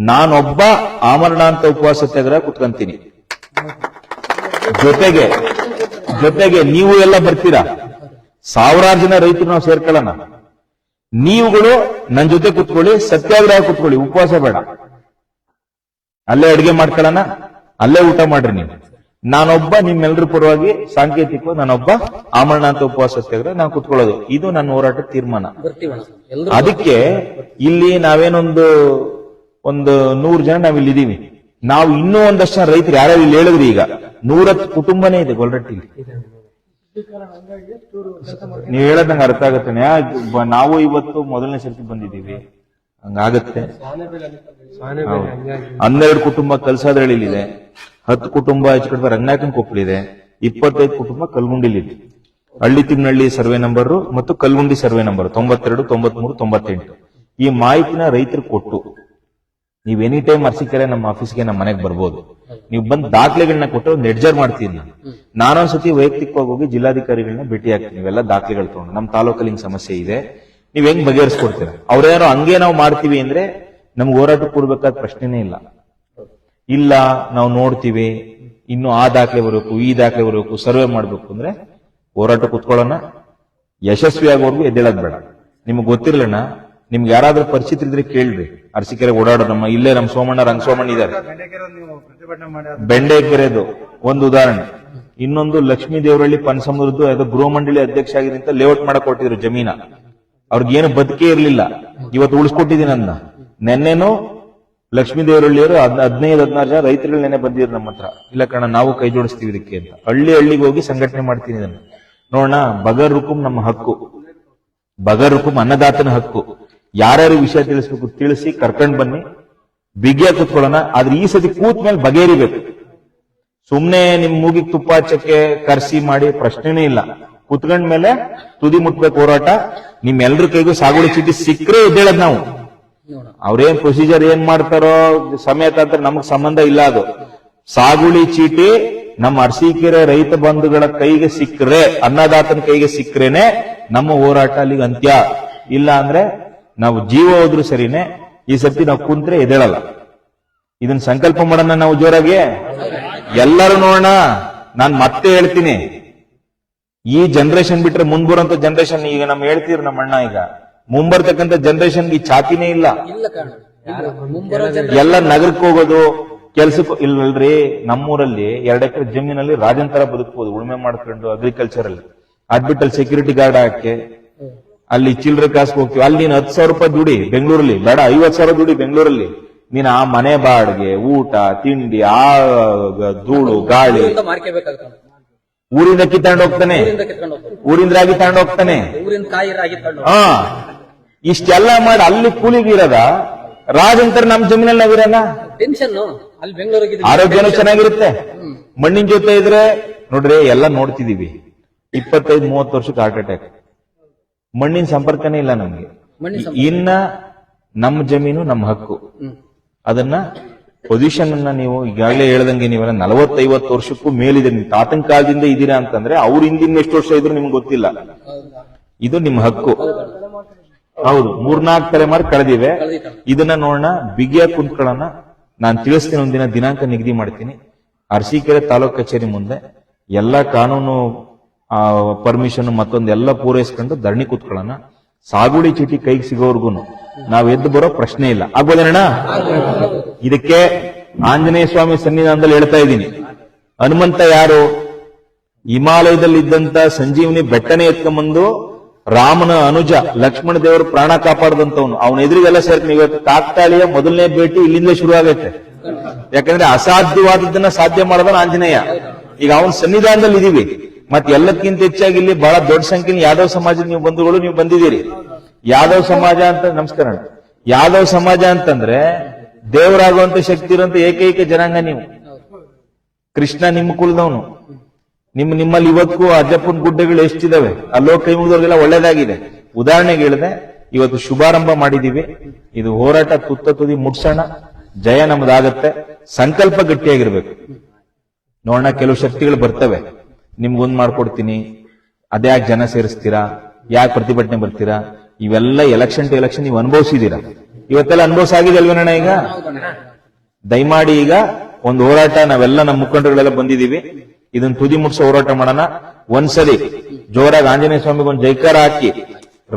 ನಾನೊಬ್ಬ ಆಮರಣಾಂತ ಉಪವಾಸ ಸತ್ಯಾಗ್ರಹ ಕುತ್ಕೊಂತೀನಿ. ಜೊತೆಗೆ ನೀವು ಎಲ್ಲ ಬರ್ತೀರಾ, ಸಾವಿರಾರು ಜನ ರೈತರು ನಾವು ಸೇರ್ಕೊಳ್ಳೋಣ. ನೀವುಗಳು ನನ್ನ ಜೊತೆ ಕುತ್ಕೊಳ್ಳಿ, ಸತ್ಯಾಗ್ರಹ ಕುತ್ಕೊಳ್ಳಿ, ಉಪವಾಸ ಬೇಡ. ಅಲ್ಲೇ ಅಡಿಗೆ ಮಾಡ್ಕೊಳ್ಳೋಣ, ಅಲ್ಲೇ ಊಟ ಮಾಡ್ರಿ ನೀವು. ನಾನೊಬ್ಬ ನಿಮ್ಮೆಲ್ಲರ ಪರವಾಗಿ ಸಾಂಕೇತಿಕವಾಗಿ ನಾನೊಬ್ಬ ಆಮರಣಾಂತ ಉಪವಾಸ ಸತ್ಯಾಗ್ರಹ ನಾವು ಕುತ್ಕೊಳ್ಳೋದು. ಇದು ನನ್ನ ಹೋರಾಟದ ತೀರ್ಮಾನ. ಅದಕ್ಕೆ ಇಲ್ಲಿ ನಾವೇನೊಂದು 100 ಜನ ನಾವಿಲ್ಲಿ ಇದೀವಿ. ನಾವು ಇನ್ನೂ ಒಂದಷ್ಟು ಜನ ರೈತರು ಯಾರ್ಯಾರು ಇಲ್ಲಿ ಹೇಳಿದ್ರಿ, ಈಗ 110 ಕುಟುಂಬನೇ ಇದೆ ಗೊಲ್ರಟ್ಟಿಲಿ. ನೀವು ಹೇಳೋದಂಗ ಅರ್ಥ ಆಗತ್ತೆ. ನಾವು ಇವತ್ತು ಮೊದಲನೇ ಸರ್ತಿ ಬಂದಿದ್ದೀವಿ, ಹಂಗಾಗತ್ತೆ. 12 ಕುಟುಂಬ ಕಲ್ಸಾದ್ರಳ್ಳಿಲಿದೆ, 10 ಕುಟುಂಬ ಹೆಚ್ಚು ಕಡಿಮೆ ರಂಗನಾಯಕನ ಕೊಪ್ಪಳಿದೆ, 25 ಕುಟುಂಬ ಕಲ್ಗುಂಡಿಲಿದೆ. ಹಳ್ಳಿ ತಿಮ್ಮನಹಳ್ಳಿ ಸರ್ವೆ ನಂಬರ್ ಮತ್ತು ಕಲ್ಗುಂಡಿ ಸರ್ವೆ ನಂಬರ್ 92, 93, 98. ಈ ಮಾಹಿತಿನ ರೈತರು ಕೊಟ್ಟು ನೀವ್ ಎನಿ ಟೈಮ್ ಅರಸೀಕೆರೆ ನಮ್ಮ ಆಫೀಸ್ಗೆ ನಮ್ಮ ಮನೆಗೆ ಬರ್ಬೋದು. ನೀವು ಬಂದ್ ದಾಖಲೆಗಳನ್ನ ಕೊಟ್ಟು ಒಂದು ಎಡ್ಜರ್ ಮಾಡ್ತೀನಿ. ನಾನೊಂದ್ಸತಿ ವೈಯಕ್ತಿಕವಾಗಿ ಹೋಗಿ ಜಿಲ್ಲಾಧಿಕಾರಿಗಳನ್ನ ಭೇಟಿ ಆಗ್ತೀನಿ. ನೀವೆಲ್ಲ ದಾಖಲೆಗಳು ತಗೊಂಡು ನಮ್ಮ ತಾಲೂಕಲ್ಲಿ ಹಿಂಗ್ ಸಮಸ್ಯೆ ಇದೆ, ನೀವ್ ಹೆಂಗ್ ಬಗೆಹರಿಸ್ಕೊಡ್ತೀರ? ಅವ್ರೇನೋ ಹಂಗೆ ನಾವು ಮಾಡ್ತೀವಿ ಅಂದ್ರೆ ನಮ್ಗೆ ಹೋರಾಟಕ್ಕೆ ಕೊಡ್ಬೇಕಾದ ಪ್ರಶ್ನೆನೇ ಇಲ್ಲ. ನಾವು ನೋಡ್ತೀವಿ, ಇನ್ನು ಆ ದಾಖಲೆ ಬರಬೇಕು, ಈ ದಾಖಲೆ ಬರಬೇಕು, ಸರ್ವೆ ಮಾಡ್ಬೇಕು ಅಂದ್ರೆ ಹೋರಾಟ ಕುತ್ಕೊಳ್ಳೋಣ. ಯಶಸ್ವಿಯಾಗೋರ್ಗು ಎದ್ದೇಳದ್ ಬೇಡ. ನಿಮ್ಗೆ ಗೊತ್ತಿರ್ಲಣ್ಣ, ನಿಮ್ಗೆ ಯಾರಾದ್ರೂ ಪರಿಚಿತ ಇದ್ರೆ ಕೇಳ್ರಿ. ಅರಸೀಕೆರೆ ಓಡಾಡೋ ಇಲ್ಲೇ ನಮ್ಮ ಸೋಮಣ್ಣ ರಂಗ ಸೋಮಣ್ಣ ಇದ್ದಾರೆ. ಬೆಂಡೆಕೆರೆದು ಒಂದು ಉದಾಹರಣೆ. ಇನ್ನೊಂದು ಲಕ್ಷ್ಮೀ ದೇವರಳ್ಳಿ ಪನ್ಸಮುದ್ರದ್ದು ಯಾವುದೋ ಗೃಹ ಮಂಡಳಿ ಅಧ್ಯಕ್ಷ ಆಗಿದ್ದಂತ ಲೇಔಟ್ ಮಾಡಕ್ ಕೊಟ್ಟಿದ್ರು ಜಮೀನ. ಅವ್ರಿಗೇನು ಬದುಕೇ ಇರ್ಲಿಲ್ಲ, ಇವತ್ತು ಉಳಿಸ್ಕೊಟ್ಟಿದ್ದೀನಿ. ನೆನ್ನೆನೂ ಲಕ್ಷ್ಮೀ ದೇವರಳ್ಳಿಯವರು 15-16 ಜನ ರೈತರುಗಳು ನೆನೆ ಬಂದಿದ್ರು ನಮ್ಮ ಹತ್ರ. ಇಲ್ಲ ಕಣ, ನಾವು ಕೈ ಜೋಡಿಸ್ತೀವಿ ಇದಕ್ಕೆ ಅಂತ. ಹಳ್ಳಿಗೆ ಹೋಗಿ ಸಂಘಟನೆ ಮಾಡ್ತೀನಿ ಇದನ್ನು. ನೋಡೋಣ, ಬಗರ್ ಹುಕುಂ ನಮ್ಮ ಹಕ್ಕು, ಬಗರ್ ಹುಕುಂ ಅನ್ನದಾತನ ಹಕ್ಕು. ಯಾರ್ಯಾರು ವಿಷಯ ತಿಳಿಸ್ಬೇಕು ತಿಳಿಸಿ ಕರ್ಕೊಂಡ್ ಬನ್ನಿ, ಬಿಗಿಯ ಕೂತ್ಕೊಳ್ಳೋಣ. ಆದ್ರೆ ಈ ಸತಿ ಕೂತ್ ಮೇಲೆ ಬಗೆಹರಿಬೇಕು. ಸುಮ್ನೆ ನಿಮ್ ಮೂಗಿಗೆ ತುಪ್ಪ ಹಚ್ಚಕ್ಕೆ ಕರ್ಸಿ ಮಾಡಿ ಪ್ರಶ್ನೆನೇ ಇಲ್ಲ. ಕುತ್ಕೊಂಡ್ ಮೇಲೆ ತುದಿ ಮುಟ್ಬೇಕು ಹೋರಾಟ. ನಿಮ್ಮೆಲ್ರ ಕೈಗೂ ಸಾಗುವಳಿ ಚೀಟಿ ಸಿಕ್ಕರೆ ಇದ್ದೇಳದ್ ನಾವು. ಅವ್ರೇನ್ ಪ್ರೊಸೀಜರ್ ಏನ್ ಮಾಡ್ತಾರೋ ಸಮೇತ ಅಂತ ನಮಗ್ ಸಂಬಂಧ ಇಲ್ಲ. ಅದು ಸಾಗುವಳಿ ಚೀಟಿ ನಮ್ಮ ಅರಸೀಕೆರೆ ರೈತ ಬಂಧುಗಳ ಕೈಗೆ ಸಿಕ್ಕರೆ, ಅನ್ನದಾತನ ಕೈಗೆ ಸಿಕ್ಕರೇನೆ ನಮ್ಮ ಹೋರಾಟ ಅಲ್ಲಿಗೆ ಅಂತ್ಯ. ಇಲ್ಲ ಅಂದ್ರೆ ನಾವು ಜೀವ ಹೋದ್ರು ಸರಿನೇ, ಈ ಸರ್ತಿ ನಾವು ಕುಂತ್ರೆ ಎದ್ದೇಳಲ್ಲ. ಇದನ್ನ ಸಂಕಲ್ಪ ಮಾಡೋಣ ನಾವು ಜೋರಾಗಿ ಎಲ್ಲರೂ ನೋಡೋಣ. ನಾನ್ ಮತ್ತೆ ಹೇಳ್ತೀನಿ, ಈ ಜನರೇಷನ್ ಬಿಟ್ರೆ ಮುಂದ್ಬರುವಂತ ಜನರೇಷನ್, ಈಗ ನಮ್ ಹೇಳ್ತೀರಿ ನಮ್ಮ ಅಣ್ಣ, ಈಗ ಮುಂಬರ್ತಕ್ಕಂಥ ಜನರೇಷನ್ ಈ ಛಾತಿನೇ ಇಲ್ಲ. ಇಲ್ಲ ಕಾರಣ ಮುಂಬರೋ ಎಲ್ಲ ನಗರಕ್ಕೆ ಹೋಗೋದು, ಕೆಲ್ಸಕ್ಕೆ ಇಲ್ವಲ್ರಿ. ನಮ್ಮೂರಲ್ಲಿ 2 ಎಕರೆ ಜಮೀನಲ್ಲಿ ರಾಜನ್ ತರ ಬದುಕಬಹುದು, ಉಳುಮೆ ಮಾಡ್ಕೊಂಡು ಅಗ್ರಿಕಲ್ಚರ್ ಅಲ್ಲಿ. ಅದ್ಬಿಟ್ಟಲ್ಲಿ ಸೆಕ್ಯೂರಿಟಿ ಗಾರ್ಡ್ ಹಾಕಿ ಅಲ್ಲಿ ಚಿಲ್ಲರೆ ಕಾಸ್ಗೆ ಹೋಗ್ತೀವಿ. ಅಲ್ಲಿ ನೀನು 10,000 ರೂಪಾಯಿ ದುಡಿ ಬೆಂಗಳೂರಲ್ಲಿ, ಬೇಡ 50,000 ದುಡಿ ಬೆಂಗಳೂರಲ್ಲಿ. ನೀನ್ ಆ ಮನೆ ಬಾಡಿಗೆ, ಊಟ ತಿಂಡಿ, ಆ ಧೂಳು ಗಾಳಿ ಮಾರ್ಕೋಬೇಕಾಗ್ತಾನೆ. ಊರಿಂದ ಕಿತ್ಕೊಂಡು ಹೋಗ್ತಾನೆ, ಕಿತ್ಕೊಂಡು ಹೋಗ್ತಾನೆ, ಊರಿಂದ ರಾಗಿ ತಗೊಂಡು ಹೋಗ್ತಾನೆ. ಊರಿನ ಕಾಯಿ ರಾಗಿ ತಗೊಂಡು ಹಾ, ಇಷ್ಟೆಲ್ಲ ಮಾಡಿ ಅಲ್ಲಿ ಕೂಲಿಗಿರದ ರಾಜಂತರ ನಮ್ ಜಮೀನಲ್ಲಿ ನಾವಿರಲ್ಲ. ಟೆನ್ಷನ್ ಅಲ್ಲಿ ಬೆಂಗಳೂರಿಗೆ ಆರೋಗ್ಯನೂ ಚೆನ್ನಾಗಿರುತ್ತೆ. ಮಣ್ಣಿನ ಜೊತೆ ಇದ್ರೆ ನೋಡ್ರಿ, ಎಲ್ಲ ನೋಡ್ತಿದೀವಿ. 25-30 ವರ್ಷಕ್ಕೆ ಹಾರ್ಟ್ ಅಟ್ಯಾಕ್. ಮಣ್ಣಿನ ಸಂಪರ್ಕನೇ ಇಲ್ಲ ನಮ್ಗೆ. ಇನ್ನ ನಮ್ಮ ಜಮೀನು ನಮ್ಮ ಹಕ್ಕು. ಅದನ್ನ ಪೊಸಿಷನ್ ಅನ್ನ ನೀವು ಈಗಾಗಲೇ ಹೇಳ್ದಂಗೆ ನೀವೆಲ್ಲ 40-50 ವರ್ಷಕ್ಕೂ ಮೇಲಿದೆ, ನಿಮ್ ತಾತನ ಕಾಲದಿಂದ ಇದೀರಾ ಅಂತಂದ್ರೆ ಅವ್ರ ಹಿಂದಿನ ಎಷ್ಟು ವರ್ಷ ಇದ್ರು ನಿಮ್ಗೆ ಗೊತ್ತಿಲ್ಲ. ಇದು ನಿಮ್ಮ ಹಕ್ಕು. ಹೌದು, 3-4 ತಲೆಮಾರು ಕಳೆದಿವೆ. ಇದನ್ನ ನೋಡೋಣ, ಬಿಗಿಯಾಗಿ ಕುಂತ್ಕೊಳ್ಳೋಣ. ನಾನು ತಿಳಿಸ್ತೀನಿ, ಒಂದಿನ ದಿನಾಂಕ ನಿಗದಿ ಮಾಡ್ತೀನಿ. ಅರಸೀಕೆರೆ ತಾಲೂಕ್ ಕಚೇರಿ ಮುಂದೆ ಎಲ್ಲಾ ಕಾನೂನು ಪರ್ಮಿಷನ್ ಮತ್ತೊಂದೆಲ್ಲ ಪೂರೈಸ್ಕೊಂಡು ಧರಣಿ ಕೂತ್ಕೊಳ್ಳೋಣ. ಸಾಗುವಳಿ ಚೀಟಿ ಕೈಗೆ ಸಿಗೋವರ್ಗು ನಾವ್ ಎದ್ದು ಬರೋ ಪ್ರಶ್ನೆ ಇಲ್ಲ. ಆಗ್ಬೋದೇನಣ್ಣ? ಇದಕ್ಕೆ ಆಂಜನೇಯ ಸ್ವಾಮಿ ಸನ್ನಿಧಾನದಲ್ಲಿ ಹೇಳ್ತಾ ಇದ್ದೀನಿ, ಹನುಮಂತ ಯಾರು? ಹಿಮಾಲಯದಲ್ಲಿ ಇದ್ದಂತ ಸಂಜೀವನಿ ಬೆಟ್ಟನೆ ಎತ್ಕೊಂಡ್ಬಂದು ರಾಮನ ಅನುಜ ಲಕ್ಷ್ಮಣ ದೇವರು ಪ್ರಾಣ ಕಾಪಾಡದಂತವನು. ಅವನ ಎದುರಿಗೆಲ್ಲ ಸೇರ್ಕೊಂಡು ಇವತ್ತು ಕಾಕ್ತಾಳಿಯ ಮೊದಲನೇ ಭೇಟಿ ಇಲ್ಲಿಂದ ಶುರು ಆಗೈತೆ. ಯಾಕಂದ್ರೆ ಅಸಾಧ್ಯವಾದದ್ದನ್ನ ಸಾಧ್ಯ ಮಾಡೋದನ್ನ ಆಂಜನೇಯ. ಈಗ ಅವನ ಸನ್ನಿಧಾನದಲ್ಲಿ ಇದೀವಿ. ಮತ್ತೆ ಎಲ್ಲಕ್ಕಿಂತ ಹೆಚ್ಚಾಗಿ ಇಲ್ಲಿ ಬಹಳ ದೊಡ್ಡ ಸಂಖ್ಯೆಯಲ್ಲಿ ಯಾದವ್ ಸಮಾಜದ ನೀವು ಬಂಧುಗಳು ನೀವು ಬಂದಿದ್ದೀರಿ. ಯಾದವ್ ಸಮಾಜ ಅಂತ, ನಮಸ್ಕಾರ. ಯಾದವ್ ಸಮಾಜ ಅಂತಂದ್ರೆ ದೇವರಾಗುವಂತ ಶಕ್ತಿ ಇರುವಂತ ಏಕೈಕ ಜನಾಂಗ ನೀವು. ಕೃಷ್ಣ ನಿಮ್ಮ ಕುಲದವನು. ನಿಮ್ಮಲ್ಲಿ ಇವತ್ತು ಅಜ್ಜಪ್ಪನ ಗುಡ್ಡಗಳು ಎಷ್ಟಿದಾವೆ, ಅಲ್ಲೋ ಕೈ ಮುಗಿದವ್ರಿಗೆಲ್ಲ ಒಳ್ಳೇದಾಗಿದೆ. ಉದಾಹರಣೆಗೆ ಹೇಳಿದೆ, ಇವತ್ತು ಶುಭಾರಂಭ ಮಾಡಿದೀವಿ. ಇದು ಹೋರಾಟ ತುತ್ತ ತುದಿ ಮುಟ್ಸೋಣ, ಜಯ ನಮ್ದಾಗತ್ತೆ. ಸಂಕಲ್ಪ ಗಟ್ಟಿಯಾಗಿರ್ಬೇಕು. ನೋಡೋಣ, ಕೆಲವು ಶಕ್ತಿಗಳು ಬರ್ತವೆ. ನಿಮ್ಗೊಂದ್ ಮಾಡ್ಕೊಡ್ತೀನಿ, ಅದ್ಯಾಕೆ ಜನ ಸೇರಿಸ್ತೀರಾ, ಯಾಕೆ ಪ್ರತಿಭಟನೆ ಬರ್ತೀರಾ, ಇವೆಲ್ಲ ಎಲೆಕ್ಷನ್ ಟು ಎಲೆಕ್ಷನ್ ನೀವು ಅನುಭವಿಸಿದೀರಾ. ಇವತ್ತೆಲ್ಲ ಅನುಭವಿಸ ಆಗಿದೆ ಅಲ್ವೇನಣ್ಣ? ಈಗ ದಯಮಾಡಿ ಈಗ ಒಂದು ಹೋರಾಟ, ನಾವೆಲ್ಲ ನಮ್ಮ ಮುಖಂಡರುಗಳೆಲ್ಲ ಬಂದಿದೀವಿ, ಇದನ್ನ ತುದಿ ಮುಟ್ಸೋ ಹೋರಾಟ ಮಾಡೋಣ. ಒಂದ್ಸಲಿ ಜೋರಾಗಿ ಆಂಜನೇಯ ಸ್ವಾಮಿಗೆ ಒಂದು ಜೈಕಾರ ಹಾಕಿ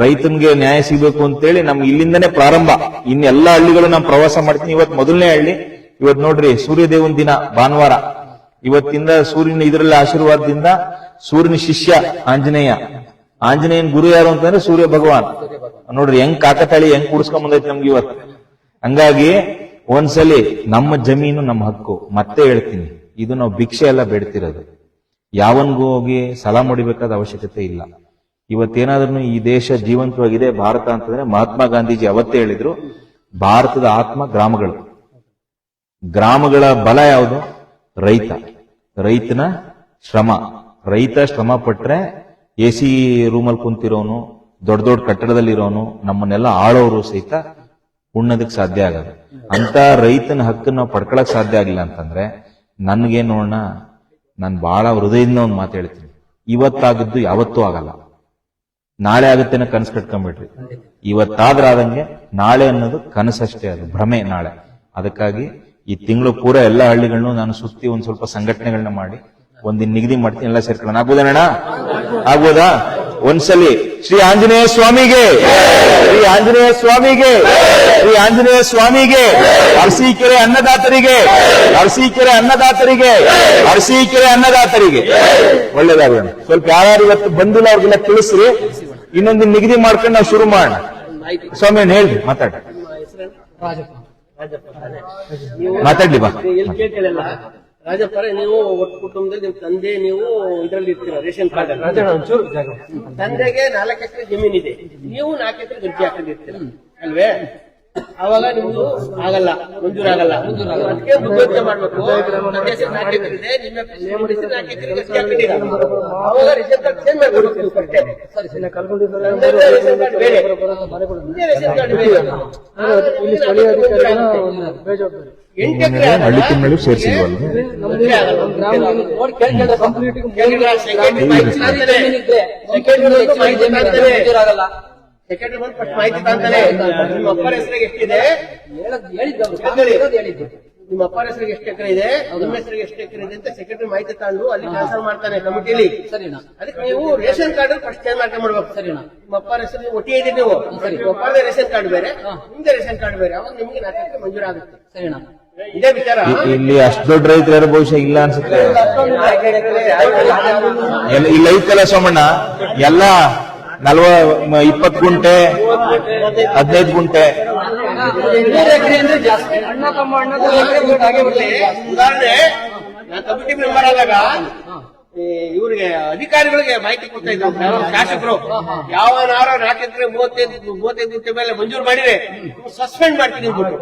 ರೈತನ್ಗೆ ನ್ಯಾಯ ಸಿಗಬೇಕು ಅಂತೇಳಿ ನಮ್ಗೆ ಇಲ್ಲಿಂದನೇ ಪ್ರಾರಂಭ. ಇನ್ನೆಲ್ಲ ಹಳ್ಳಿಗಳು ನಾವು ಪ್ರವಾಸ ಮಾಡ್ತೀನಿ. ಇವತ್ತು ಮೊದಲನೇ ಹಳ್ಳಿ. ಇವತ್ತು ನೋಡ್ರಿ, ಸೂರ್ಯದೇವನ ದಿನ, ಭಾನುವಾರ. ಇವತ್ತಿಂದ ಸೂರ್ಯನ ಇದರಲ್ಲಿ ಆಶೀರ್ವಾದದಿಂದ ಸೂರ್ಯನ ಶಿಷ್ಯ ಆಂಜನೇಯ. ಆಂಜನೇಯನ್ ಗುರು ಯಾರು ಅಂತಂದ್ರೆ ಸೂರ್ಯ ಭಗವಾನ್. ನೋಡ್ರಿ ಹೆಂಗ್ ಕಾಕತಾಳಿ ಹೆಂಗ್ ಕೂಡಿಸ್ಕೊಂಡ್ ಬಂದೈತಿ ನಮ್ಗೆ ಇವತ್ತು. ಹಂಗಾಗಿ ಒಂದ್ಸಲಿ ನಮ್ಮ ಜಮೀನು ನಮ್ಮ ಹಕ್ಕು. ಮತ್ತೆ ಹೇಳ್ತೀನಿ, ಇದು ನಾವು ಭಿಕ್ಷೆ ಎಲ್ಲ ಬೇಡ್ತಿರೋದು. ಯಾವನ್ಗೂ ಹೋಗಿ ಸಲಾಂ ಹೊಡಿಬೇಕಾದ ಅವಶ್ಯಕತೆ ಇಲ್ಲ. ಇವತ್ತೇನಾದ್ರೂ ಈ ದೇಶ ಜೀವಂತವಾಗಿದೆ ಭಾರತ ಅಂತಂದ್ರೆ ಮಹಾತ್ಮ ಗಾಂಧೀಜಿ ಅವತ್ತೇ ಹೇಳಿದ್ರು, ಭಾರತದ ಆತ್ಮ ಗ್ರಾಮಗಳು. ಗ್ರಾಮಗಳ ಬಲ ಯಾವುದು? ರೈತ. ರೈತನ ಶ್ರಮ. ರೈತ ಶ್ರಮ ಪಟ್ರೆ AC ರೂಮಲ್ಲಿ ಕುಂತಿರೋನು, ದೊಡ್ಡ ದೊಡ್ಡ ಕಟ್ಟಡದಲ್ಲಿರೋನು, ನಮ್ಮನ್ನೆಲ್ಲ ಆಳೋರು ಸಹಿತ ಉಣ್ಣೋದಕ್ಕೆ ಸಾಧ್ಯ ಆಗದು. ಅಂತ ರೈತನ ಹಕ್ಕನ್ನು ನಾವು ಪಡ್ಕೊಳಕ್ ಸಾಧ್ಯ ಆಗಿಲ್ಲ ಅಂತಂದ್ರೆ ನನ್ಗೆ ನೋಡೋಣ, ನಾನು ಬಹಳ ಹೃದಯದಿಂದ ಒಂದು ಮಾತು ಹೇಳ್ತೀನಿ, ಇವತ್ತಾಗದ್ದು ಯಾವತ್ತೂ ಆಗಲ್ಲ. ನಾಳೆ ಆಗುತ್ತೇನೆ ಕನಸು ಕಟ್ಕೊಂಡ್ಬಿಟ್ರಿ. ಇವತ್ತಾದ್ರಾದಂಗೆ ನಾಳೆ ಅನ್ನೋದು ಕನಸಷ್ಟೇ, ಅದು ಭ್ರಮೆ ನಾಳೆ. ಅದಕ್ಕಾಗಿ ಈ ತಿಂಗಳು ಪೂರ ಎಲ್ಲ ಹಳ್ಳಿಗಳನ್ನು ನಾನು ಸುತ್ತಿ ಒಂದ್ ಸ್ವಲ್ಪ ಸಂಘಟನೆಗಳನ್ನ ಮಾಡಿ ಒಂದಿನ ನಿಗದಿ ಮಾಡ್ತೀನಿ, ಎಲ್ಲ ಸೇರ್ಕೊಳ್ಳೋಣ. ಆಗ್ಬೋದೇನಣ್ಣ? ಆಗ್ಬೋದಾ? ಒಂದ್ಸಲಿ ಶ್ರೀ ಆಂಜನೇಯ ಸ್ವಾಮಿಗೆ, ಶ್ರೀ ಆಂಜನೇಯ ಸ್ವಾಮಿಗೆ, ಶ್ರೀ ಆಂಜನೇಯ ಸ್ವಾಮಿಗೆ, ಅರಸೀಕೆರೆ ಅನ್ನದಾತರಿಗೆ, ಅರಸೀಕೆರೆ ಅನ್ನದಾತರಿಗೆ, ಅರಸೀಕೆರೆ ಅನ್ನದಾತರಿಗೆ ಒಳ್ಳೇದಾಗೋಣ. ಸ್ವಲ್ಪ ಯಾರು ಇವತ್ತು ಬಂದಿಲ್ಲ ಅವ್ರಿಗೆಲ್ಲ ತಿಳಿಸ್ರಿ. ಇನ್ನೊಂದು ನಿಗದಿ ಮಾಡ್ಕೊಂಡು ನಾವು ಶುರು ಮಾಡೋಣ. ಸ್ವಾಮಿ ಹೇಳ್ರಿ, ಮಾತಾಡಿ. ಮಾತಾಡ್ಲಿ ಬಾ. ಎಲ್ಲಿ ಕೇಳ್ತಿಲ್ಲ ರಾಜಪ್ಪರೇ, ನೀವು ಒಟ್ಟು ಕುಟುಂಬದಲ್ಲಿ ನಿಮ್ ತಂದೆ ನೀವು ಇದ್ರಲ್ಲಿ ಇರ್ತೀರ ರೇಷನ್ ಕಾರ್ಡ್ ಅಲ್ಲಿ. ರಾಜಣ್ಣ ಒಂಚೂರು ಜಾಗ. ತಂದೆಗೆ 4 ಎಕರೆ ಜಮೀನಿದೆ, ನೀವು 4 ಎಕರೆ ಗದ್ದೆ ಹಾಕೊಂಡಿರ್ತೀರ ಅಲ್ವೇ? ಅವಾಗ ನಿಮ್ದು ಆಗಲ್ಲ, ಮಂಜೂರಾಗಲ್ಲ. ಅದಕ್ಕೆ ಯೋಚನೆ ಮಾಡ್ಬೇಕು. ತಂದೆ ಹೆಸರು 4 ಎಕರೆ ಇದೆ, ನಿಮ್ಮ ಹೆಸರು 4 ಎಕರೆ ಗದ್ದೆ ಹಾಕೊಂಡಿದ್ದೀರ. ಅವಾಗ ರೇಷನ್ ಕಾರ್ಡ್ ಚೇಂಜ್ ಮಾಡ್ಕೊಡ್ಬೇಕು ನೀವು ಅಷ್ಟೇ. ತಂದೆಗೆ ರೇಷನ್ ಕಾರ್ಡ್ ಬೇರೆ, ನಿಮ್ಗೆ ರೇಷನ್ ಕಾರ್ಡ್ ಬೇರೆ. ಇಲ್ಲಿ ಸ್ಥಳೀಯ ಅಧಿಕಾರಿಗಳ ಬೇಜವಾಬ್ದಾರಿ. 8 ಎಕರೆ ಹಳ್ಳಿ ತಿಂಗಳು ಸೇರಿಸಿಲ್ವಲ್ಲ. ಮಂಜೂರಾಗಲ್ಲ. ಸೆಕ್ರೆಟರಿ ಬಂದು ಫಸ್ಟ್ ಮಾಹಿತಿ ತಾಂತಾನೆ. ನಿಮ್ಮ ಅಪ್ಪರ ಹೆಸರಿಗೆ ಎಷ್ಟಿದೆ, ನಿಮ್ಮ ಅಪ್ಪರ ಹೆಸರಿಗೆ ಎಷ್ಟು ಎಕರೆ ಇದೆ, ನಿಮ್ಮ ಹೆಸರಿಗೆ ಎಷ್ಟು ಎಕರೆ ಇದೆ ಅಂತ ಸೆಕ್ರೆಟರಿ ಮಾಹಿತಿ ತಗೊಂಡು ಅಲ್ಲಿ ಟ್ರಾನ್ಸ್ಫರ್ ಮಾಡ್ತಾನೆ ಕಮಿಟಿಲಿ. ಸರಿನಾ? ಅದಕ್ಕೆ ನೀವು ರೇಷನ್ ಕಾರ್ಡ್ ಫಸ್ಟ್ ಚೇಂಜ್ ಮಾಡ್ಕೊಂಡ್ಬಿಡ್ಬೇಕು. ಸರಿನಾ? ನಿಮ್ಮ ಅಪ್ಪರ ಹೆಸರು ಒಟ್ಟಿಗೆ ಇದೆ, ನೀವು ನಿಮ್ಮ ಅಪ್ಪರ ರೇಷನ್ ಕಾರ್ಡ್ ಬೇರೆ, ನಿಮ್ಗೆ ರೇಷನ್ ಕಾರ್ಡ್ ಬೇರೆ. ಅವಾಗ ನಿಮ್ಗೆ 4 ಎಕರೆ ಮಂಜೂರಾಗುತ್ತೆ. ಸರಿನಾ? ಇದೇ ವಿಚಾರ. ಇಲ್ಲಿ ಅಷ್ಟು ದೊಡ್ಡ ರೈತರು ಬಹುಶಃ ಇಲ್ಲ ಅನ್ಸುತ್ತೆ. ಇಲ್ಲಿ ಐತಲ್ಲ ಸೋಮಣ್ಣ, ಎಲ್ಲ 20 ಗುಂಟೆ 15 ಗುಂಟೆ. 3 ಎಕರೆ ಅಂದ್ರೆ ಜಾಸ್ತಿ. ಅಣ್ಣ ತಮ್ಮ ಹಾಗೆ ಬರಲಿ. ಉದಾಹರಣೆ, ನಾನು ಕಮಿಟಿ ಮೆಂಬರ್ ಆದಾಗ ಇವ್ರಿಗೆ ಅಧಿಕಾರಿಗಳಿಗೆ ಮಾಹಿತಿ ಕೊಡ್ತಾ ಇದ್ರು ಶಾಸಕರು. ಯಾವನಾರ 4 ಎಕರೆ 35 ಗುಂಟೆ ಮೇಲೆ ಮಂಜೂರು ಮಾಡಿದ್ರೆ ಸಸ್ಪೆಂಡ್ ಮಾಡ್ತೀನಿ ಅಂದ್ಬಿಟ್ಟು.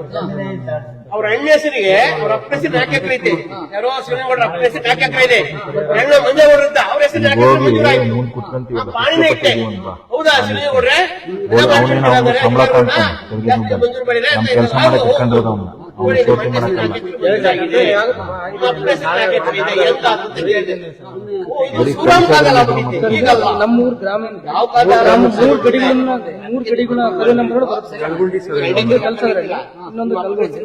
ಅವ್ರ ಅಣ್ಣ ಹೆಸರಿಗೆ ಅವ್ರ ಅಪ್ಪನ ಹೆಸರು 4 ಎಕರೆ ಐತೆ, ಯಾರೋ ಶಿವನಗೌಡ್ರ ಅಪ್ಪನ ಹೆಸರು 4 ಎಕರೆ ಇದೆ, ಅಣ್ಣ ಮಂಜೇಗೌಡ್ರ ಇದ್ದ, ಅವ್ರ ಹೆಸರು 4 ಎಕರೆ ಮಂಜೂರಾಯ್ತು. ಆ ಪಾಣಿನೇ ಇಟ್ಟೆ. ಹೌದಾ ಶಿವನಗೌಡ್ರೆ? ಸಂಬಳ ಮಂಜೂರು ಮಾಡಿದ್ರೆ ನಮ್ ಕೆಲಸ ಮಾಡಕ್ ಕರ್ಕೊಂಡು ಹೋದವ್ನು ಅವ್ನು ಶೋಕಿ ಮಾಡಕ್ ನಮ್ಮೂರ್ ಗ್ರಾಮೀಣ ಯಾವ ಕಾಲ ಮೂರ್ ಕಡೆಗಳನ್ನ ಸರ್ವೆ ನಂಬರ್ ಬರುತ್ತೆ. ಒಂದು ಕಲ್ಸದ್ರಲ್ಲಿ, ಇನ್ನೊಂದು ಕಲ್ಬುರ್ಗಿ,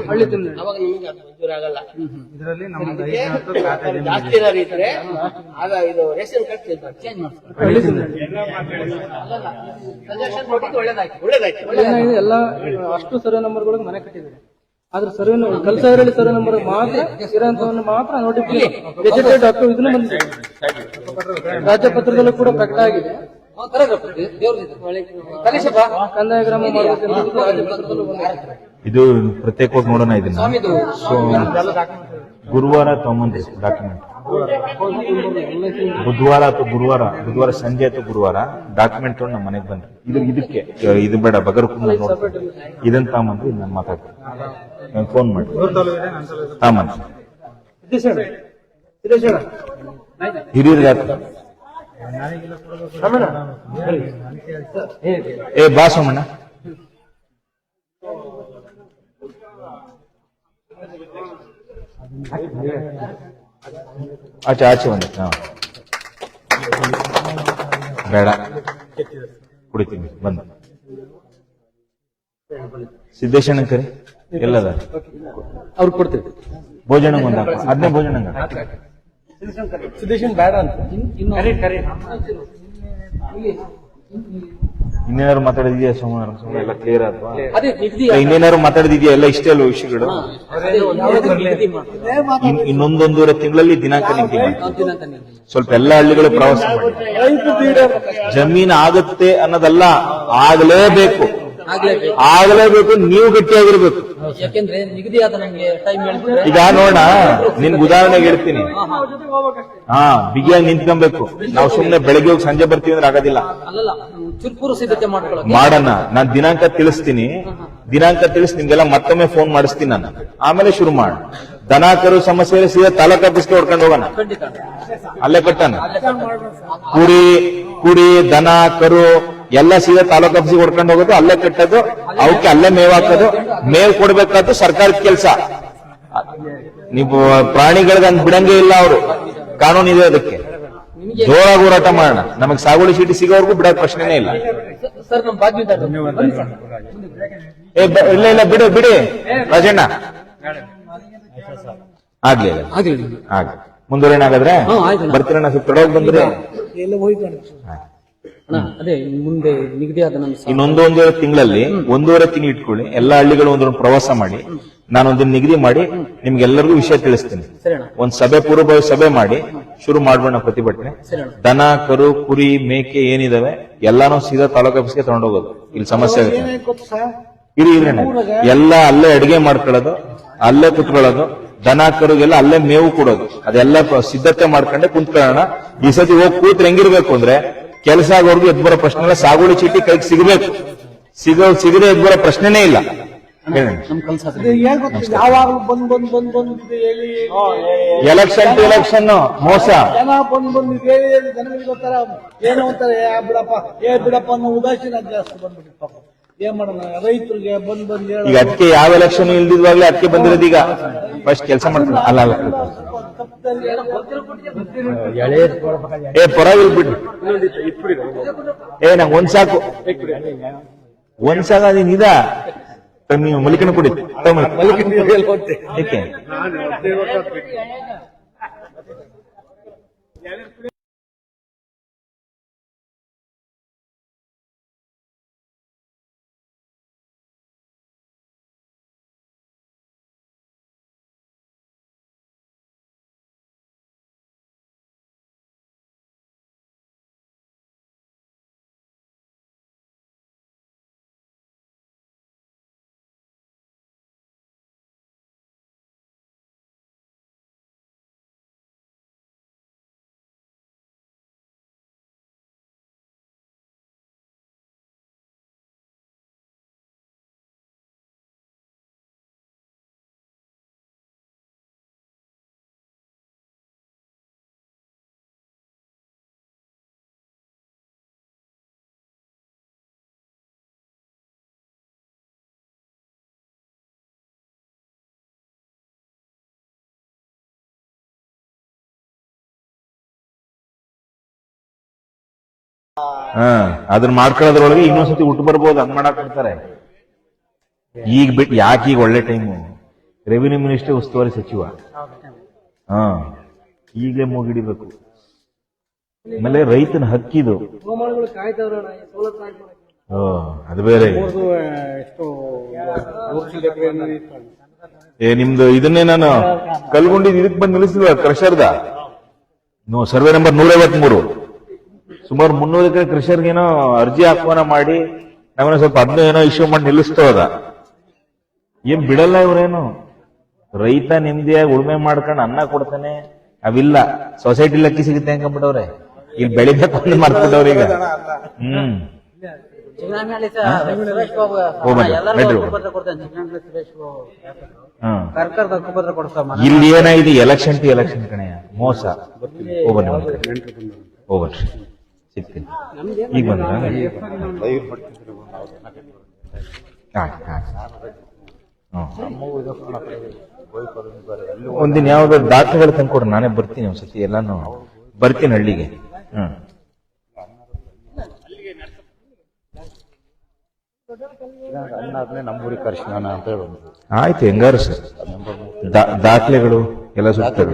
ಹಳ್ಳಿ ತಿನ್ನಳ್ಳಿ. ಅವಾಗ ನಿಮಗೆ ಅದು ಮಂಜೂರಾಗಲ್ಲ. ಇದರಲ್ಲಿ ನಮ್ಮ ಜಾಸ್ತಿ ಏನಾದ್ರು ಇದ್ರೆ ಆಗ ಇದು ರೇಷನ್ ಕಾರ್ಡ್ ಚೇಂಜ್ ಮಾಡ್ತಾರೆ. ಹಳ್ಳಿ ತಿನ್ನಳ್ಳಿ ಸಜೆಷನ್ ಕೊಟ್ಟಿದ್ದು ಒಳ್ಳೇದಾಯ್ತು, ಒಳ್ಳೇದಾಯ್ತು. ಏನಾಗಿದೆ, ಎಲ್ಲ ಅಷ್ಟು ಸರ್ವೆ ನಂಬರ್ಗಳಿಗೆ ಮನೆ ಕಟ್ಟಿದ್ದಾರೆ. ಆದ್ರೆ ಸರ್ವೆ ಕಲ್ಸದ್ರಲ್ಲಿ ಸರ್ವೆ ನಂಬರ್ ಮಾತ್ರ ಇರೋಂಥವನ್ನ ಮಾತ್ರ ನೋಟಿಫಿಕೇಶನ್ ಗೆಜೆಟೆಡ್ ಹಾಕೋ ಇದನ್ನ ಬಂದಿದೆ. ರಾಜ್ಯಪತ್ರದಲ್ಲೂ ಕೂಡ ಪ್ರಕಟ ಆಗಿದೆ. ಕಂದಾಯ ಗ್ರಾಮ ಮಾಡಬೇಕು ರಾಜ್ಯಪತ್ರದಲ್ಲೂ ಬಂದಿದೆ. ಇದು ಪ್ರತ್ಯೇಕವಾಗಿ ನೋಡೋಣ ಇದನ್ನ. ಸೊ ಗುರುವಾರ ತಗೊಂಬಂದ್ರಿ ಡಾಕ್ಯುಮೆಂಟ್, ಬುಧವಾರ ಸಂಜೆ ಅಥವಾ ಗುರುವಾರ ಡಾಕ್ಯುಮೆಂಟ್ ನಮ್ಮ ಮನೆಗೆ ಬಂದ್ರಿ. ಇದಕ್ಕೆ ಇದು ಬೇಡ, ಬಗರ್ಕುಂಬ ನೋಡ್ತೀನಿ, ಇದನ್ನ ತಗೊಂಬಂದ್ರಿ, ನಾನು ಮಾತಾಡ್ತೀನಿ, ಫೋನ್ ಮಾಡಿ ತಗೊಂಬಂದ್ರಿ. ಹಿರಿಯರಿಗೆ ಏ ಬಾ ಸೋಮಣ್ಣ. ಆಚೆ ಬಂದ ಬೇಡ ಕುಡಿತೀನಿ ಬಂದ. ಸಿದ್ದೇಶಣ್ಣ ಕರಿ ಎಲ್ಲದ ಅವ್ರು ಕೊಡ್ತೇವೆ ಭೋಜನ ಒಂದ ಅದನ್ನೇ ಭೋಜನ ಸುದೇಶನ್ ಬೇಡ ಅಂತ ಇನ್ನೇನಾದ್ರು ಮಾತಾಡಿದ್ಯಾ ಸೋಮವಾರ ಎಲ್ಲ ಕ್ಲಿಯರ್ ಆದ್ವಾ? ಅದೇ ನಿಗದಿ ಇನ್ನೇನಾದ್ರು ಮಾತಾಡಿದ್ಯಾ? ಎಲ್ಲ ಇಷ್ಟೇ ಅಲ್ವ ವಿಷಯಗಳು? ನಿಗದಿ ಮಾಡಿ ಇನ್ನೊಂದೊಂದೂವರೆ ತಿಂಗಳಲ್ಲಿ ದಿನಾಂಕ ನಿಗದಿ ಮಾಡಿ. ದಿನಾಂಕ ನಿಗದಿ. ಸ್ವಲ್ಪ ಎಲ್ಲ ಹಳ್ಳಿಗಳು ಪ್ರವಾಸ ಮಾಡಿ. ಜಮೀನು ಆಗುತ್ತೆ ಅನ್ನೋದಲ್ಲ, ಆಗಲೇಬೇಕು, ಆಗಲೇಬೇಕು. ನೀವು ಗಟ್ಟಿಯಾಗಿರ್ಬೇಕು. ಯಾಕೆಂದ್ರೆ ನಿಗದಿ ಆದ ನಂಗೆ ಟೈಮ್ ಹೇಳಿದ್ರೆ ಈಗ ನೋಡ, ನಿನ್ಗೆ ಉದಾಹರಣೆಗೆ ಹೇಳ್ತೀನಿ. ಬಿಗಿಯಾಗಿ ನಿಂತ್ಕೊಬೇಕು. ನಾವು ಸುಮ್ನೆ ಬೆಳಗ್ಗೆ ಹೋಗಿ ಸಂಜೆ ಬರ್ತೀವಿ ಅಂದ್ರೆ ಆಗೋದಿಲ್ಲ. ಅಲ್ಲಲ್ಲ, ಚುರುಕುರು ಸಿದ್ಧತೆ ಮಾಡ್ಕೊಳ್ಳೋಕೆ ಮಾಡೋಣ. ನಾನ್ ದಿನಾಂಕ ತಿಳಿಸ್ತೀನಿ, ದಿನಾಂಕ ತಿಳಿಸಿ ನಿಮ್ಗೆಲ್ಲ ಮತ್ತೊಮ್ಮೆ ಫೋನ್ ಮಾಡಿಸ್ತೀನಿ ನಾನು, ಆಮೇಲೆ ಶುರು ಮಾಡ. ದನ ಕರು ಸಮಸ್ಯೆ ಸೀದಾ ತಾಲೂಕ್ ಆಫೀಸ್ಗೆ ಹೊಡ್ಕೊಂಡು ಹೋಗೋಣ, ಖಂಡಿತ ಅಲ್ಲೇ ಕಟ್ಟಾನ. ಕುರಿ ದನ ಕರು ಎಲ್ಲ ಸೀದಾ ತಾಲೂಕ್ ಆಫೀಸ್ಗೆ ಹೊಡ್ಕೊಂಡು ಹೋಗೋದು, ಅಲ್ಲೇ ಕಟ್ಟೋದು, ಅವಕ್ಕೆ ಅಲ್ಲೇ ಮೇವ್ ಹಾಕೋದು. ಮೇವ್ ಕೊಡ್ಬೇಕಾದ್ದು ಸರ್ಕಾರದ ಕೆಲಸ. ನೀವು ಪ್ರಾಣಿಗಳಿಗೆ ಅಂತ ಬಿಡಂಗೇ ಇಲ್ಲ, ಅವರು ಕಾನೂನು ಇದೆ ಅದಕ್ಕೆ. ಜೋರಾಗಿ ಹೋರಾಟ ಮಾಡೋಣ. ನಮಗ್ ಸಾಗುವಳಿ ಚೀಟಿ ಸಿಗೋವರೆಗೂ ಬಿಡೋಕ್ ಪ್ರಶ್ನೆನೇ ಇಲ್ಲ. ಸರ್ ನಮ್ಮ ಬಾಧ್ಯತೆ ಇಲ್ಲ ಬಿಡಿ ರಾಜಣ್ಣ, ಆಗ್ಲಿ ಮುಂದುವರೇನಾಗಾದ್ರೆ ಬರ್ತೀರಣ್ಣ. ಸ್ವಲ್ಪ ತೊಡೋಗಿ ಬಂದ್ರೆ ಅದೇ ಮುಂದೆ ನಿಗದಿ ಆದ ನಮ್ಮ ಇನ್ನೊಂದೂವರೆ ತಿಂಗಳಲ್ಲಿ 1.5 ತಿಂಗಳು ಇಟ್ಕೊಳ್ಳಿ. ಎಲ್ಲಾ ಹಳ್ಳಿಗಳು ಒಂದೊಂದು ಪ್ರವಾಸ ಮಾಡಿ, ನಾನೊಂದನ್ನು ನಿಗದಿ ಮಾಡಿ ನಿಮ್ಗೆಲ್ಲರಿಗೂ ವಿಷಯ ತಿಳಿಸ್ತೀನಿ. ಒಂದ್ ಸಭೆ, ಪೂರ್ವಭಾವಿ ಸಭೆ ಮಾಡಿ ಶುರು ಮಾಡೋಣ ಪ್ರತಿಭಟನೆ. ದನ ಕರು ಕುರಿ ಮೇಕೆ ಏನಿದಾವೆ ಎಲ್ಲಾನು ಸೀದಾ ತಾಲೂಕ್ ಆಫೀಸ್ಗೆ ತಗೊಂಡೋಗೋದು. ಇಲ್ಲಿ ಸಮಸ್ಯೆ ಆಗುತ್ತೆ. ಇದ್ರೇನೆ ಎಲ್ಲ ಅಲ್ಲೇ ಅಡಿಗೆ ಮಾಡ್ಕೊಳ್ಳೋದು, ಅಲ್ಲೇ ಕುತ್ಕೊಳ್ಳೋದು, ದನ ಕರುಗೆಲ್ಲ ಅಲ್ಲೇ ಮೇವು ಕೊಡೋದು, ಅದೆಲ್ಲ ಸಿದ್ಧತೆ ಮಾಡ್ಕೊಂಡೆ ಕುಂತ್ಕೊಳ್ಳೋಣ. ಈ ಸತಿ ಹೋಗಿ ಕೂತ್ರೆ ಹೆಂಗಿರ್ಬೇಕು ಅಂದ್ರೆ ಕೆಲಸ ಆಗೋರ್ಗು ಎದ್ ಬರೋ ಪ್ರಶ್ನೆ ಇಲ್ಲ, ಸಾಗುವಳಿ ಚೀಟಿ ಕೈಗೆ ಸಿಗಬೇಕು, ಸಿಗದೆ ಎದ್ ಬರೋ ಪ್ರಶ್ನೆನೇ ಇಲ್ಲ. ಹೇಳಿ ಯಾವಾಗ್ಲೂ ಬಂದ್ ಹೇಳಿ ಎಲೆಕ್ಷನ್ ಟು ಎಲೆಕ್ಷನ್ ಮೋಸ. ಜನ ಬಂದ್ ಹೇಳಿ ಜನಗಳಿಗೆ ಗೊತ್ತಾರ ಏನೋ ಅಂತಾರೆ, ಬಿಡಪ್ಪ ಅನ್ನೋ ಉದಾಸೀನ ಜಾಸ್ತಿ ಬಂದ್ಬಿಟ್ಟು ಪಾಪ. ಏನ್ ಮಾಡೋಣ, ರೈತರಿಗೆ ಬಂದ್ ಹೇಳ ಈಗ ಅದಕ್ಕೆ ಯಾವ ಎಲೆಕ್ಷನ್ ಇಲ್ದಿದ್ವಾಗ್ಲೇ ಅದಕ್ಕೆ ಬಂದಿರೋದು. ಈಗ ಫಸ್ಟ್ ಕೆಲಸ ಮಾಡ್ತಾರೆ. ಅಲ್ಲ ಪರವಾಗಿಲ್ಲ ಬಿಡ್ರಿ. ನಂಗೆ ಒಂದ್ ಸಾಕು, ನೀನ್ ಇದ ನೀವು ಮಲಿಕನ ಕೊಡಿ. ಏಕೆ ಅದನ್ನ ಮಾಡ್ಕೊಳ್ಳೋದ್ರೊಳಗೆ ಇನ್ನೊಂದ್ಸತಿ ಹುಟ್ಟು ಬರ್ಬೋದು. ಹಂಗ್ ಮಾಡಕ್ ಬಿಡ್ತಾರೆ. ಈಗ ಬಿಟ್ಟು ಯಾಕೆ ಈಗ ಒಳ್ಳೆ ಟೈಮು? ರೆವಿನ್ಯೂ ಮಿನಿಸ್ಟರ್ ಉಸ್ತುವಾರಿ ಸಚಿವ. ಈಗಲೇ ಮುಗಿಡಿಬೇಕು. ಆಮೇಲೆ ರೈತನ ಹಕ್ಕಿದು. ಗೋಮಾಳಗಳು ಕಾಯ್ತವ್ರಣ ಸವಲತ್ತು ಆಗ್ಬೇಕು. ಅದು ಬೇರೆ. ಎಷ್ಟು ನಿಮ್ದು ಇದನ್ನೇ ನಾನು ಕಲ್ಗೊಂಡಿದ್ದು ಇದಕ್ ಬಂದು ನಿಲ್ಲಿಸಿಲ್ವ ಕ್ರಷರ್ದ ಸರ್ವೆ ನಂಬರ್ 153. ಸುಮಾರು 300 ಎಕರೆ ಕೃಷಿಯರ್ಗೇನೋ ಅರ್ಜಿ ಆಹ್ವಾನ ಮಾಡಿ ನಾವೇನೋ ಸ್ವಲ್ಪ ಅದನ್ನ ಏನೋ ಇಶ್ಯೂ ಮಾಡಿ ನಿಲ್ಲಿಸ್ತೋದ. ಏನ್ ಬಿಡಲ್ಲ ಇವ್ರೇನು. ರೈತ ನೆಮ್ಮದಿಯಾಗಿ ಉಳುಮೆ ಮಾಡ್ಕೊಂಡು ಅನ್ನ ಕೊಡ್ತಾನೆ, ಅವಿಲ್ಲ. ಸೊಸೈಟಿ ಲಕ್ಕಿ ಸಿಗುತ್ತೆ ಅನ್ಕೊಂಡ್ಬಿಟ್ಟವ್ರೆ. ಇಲ್ಲಿ ಬೆಳಿಬೇಕು ಅಂತ ಮಾಡ್ಬಿಟ್ಟವ್ರೆ ಈಗ. ಇಲ್ಲಿ ಏನಾಗಿದೆ, ಎಲೆಕ್ಷನ್ ಟು ಎಲೆಕ್ಷನ್ ಕಣೆಯ ಮೋಸ. ಹೋಗ್ಬನ್ರಿ ಸಿಗ್ತೀನಿ. ಈಗ ಬಂದ್ರ ಒಂದಿನ ಯಾವ್ದಾದ್ರು ದಾಖಲೆಗಳು ತಂದ್ಕೊಡ್ರಿ, ನಾನೇ ಬರ್ತೀನಿ ಒಂದ್ಸತಿ. ಎಲ್ಲಾನು ಬರ್ತೀನಿ ಹಳ್ಳಿಗೆ. ನಮ್ಮೂರಿಗೆ ಕರ್ಸ್ನಾನ ಅಂತ ಹೇಳಿ ಆಯ್ತು. ಹೆಂಗಾರು ಸರ್ ದಾಖಲೆಗಳು ಎಲ್ಲ ಸುತ್ತಾರೆ.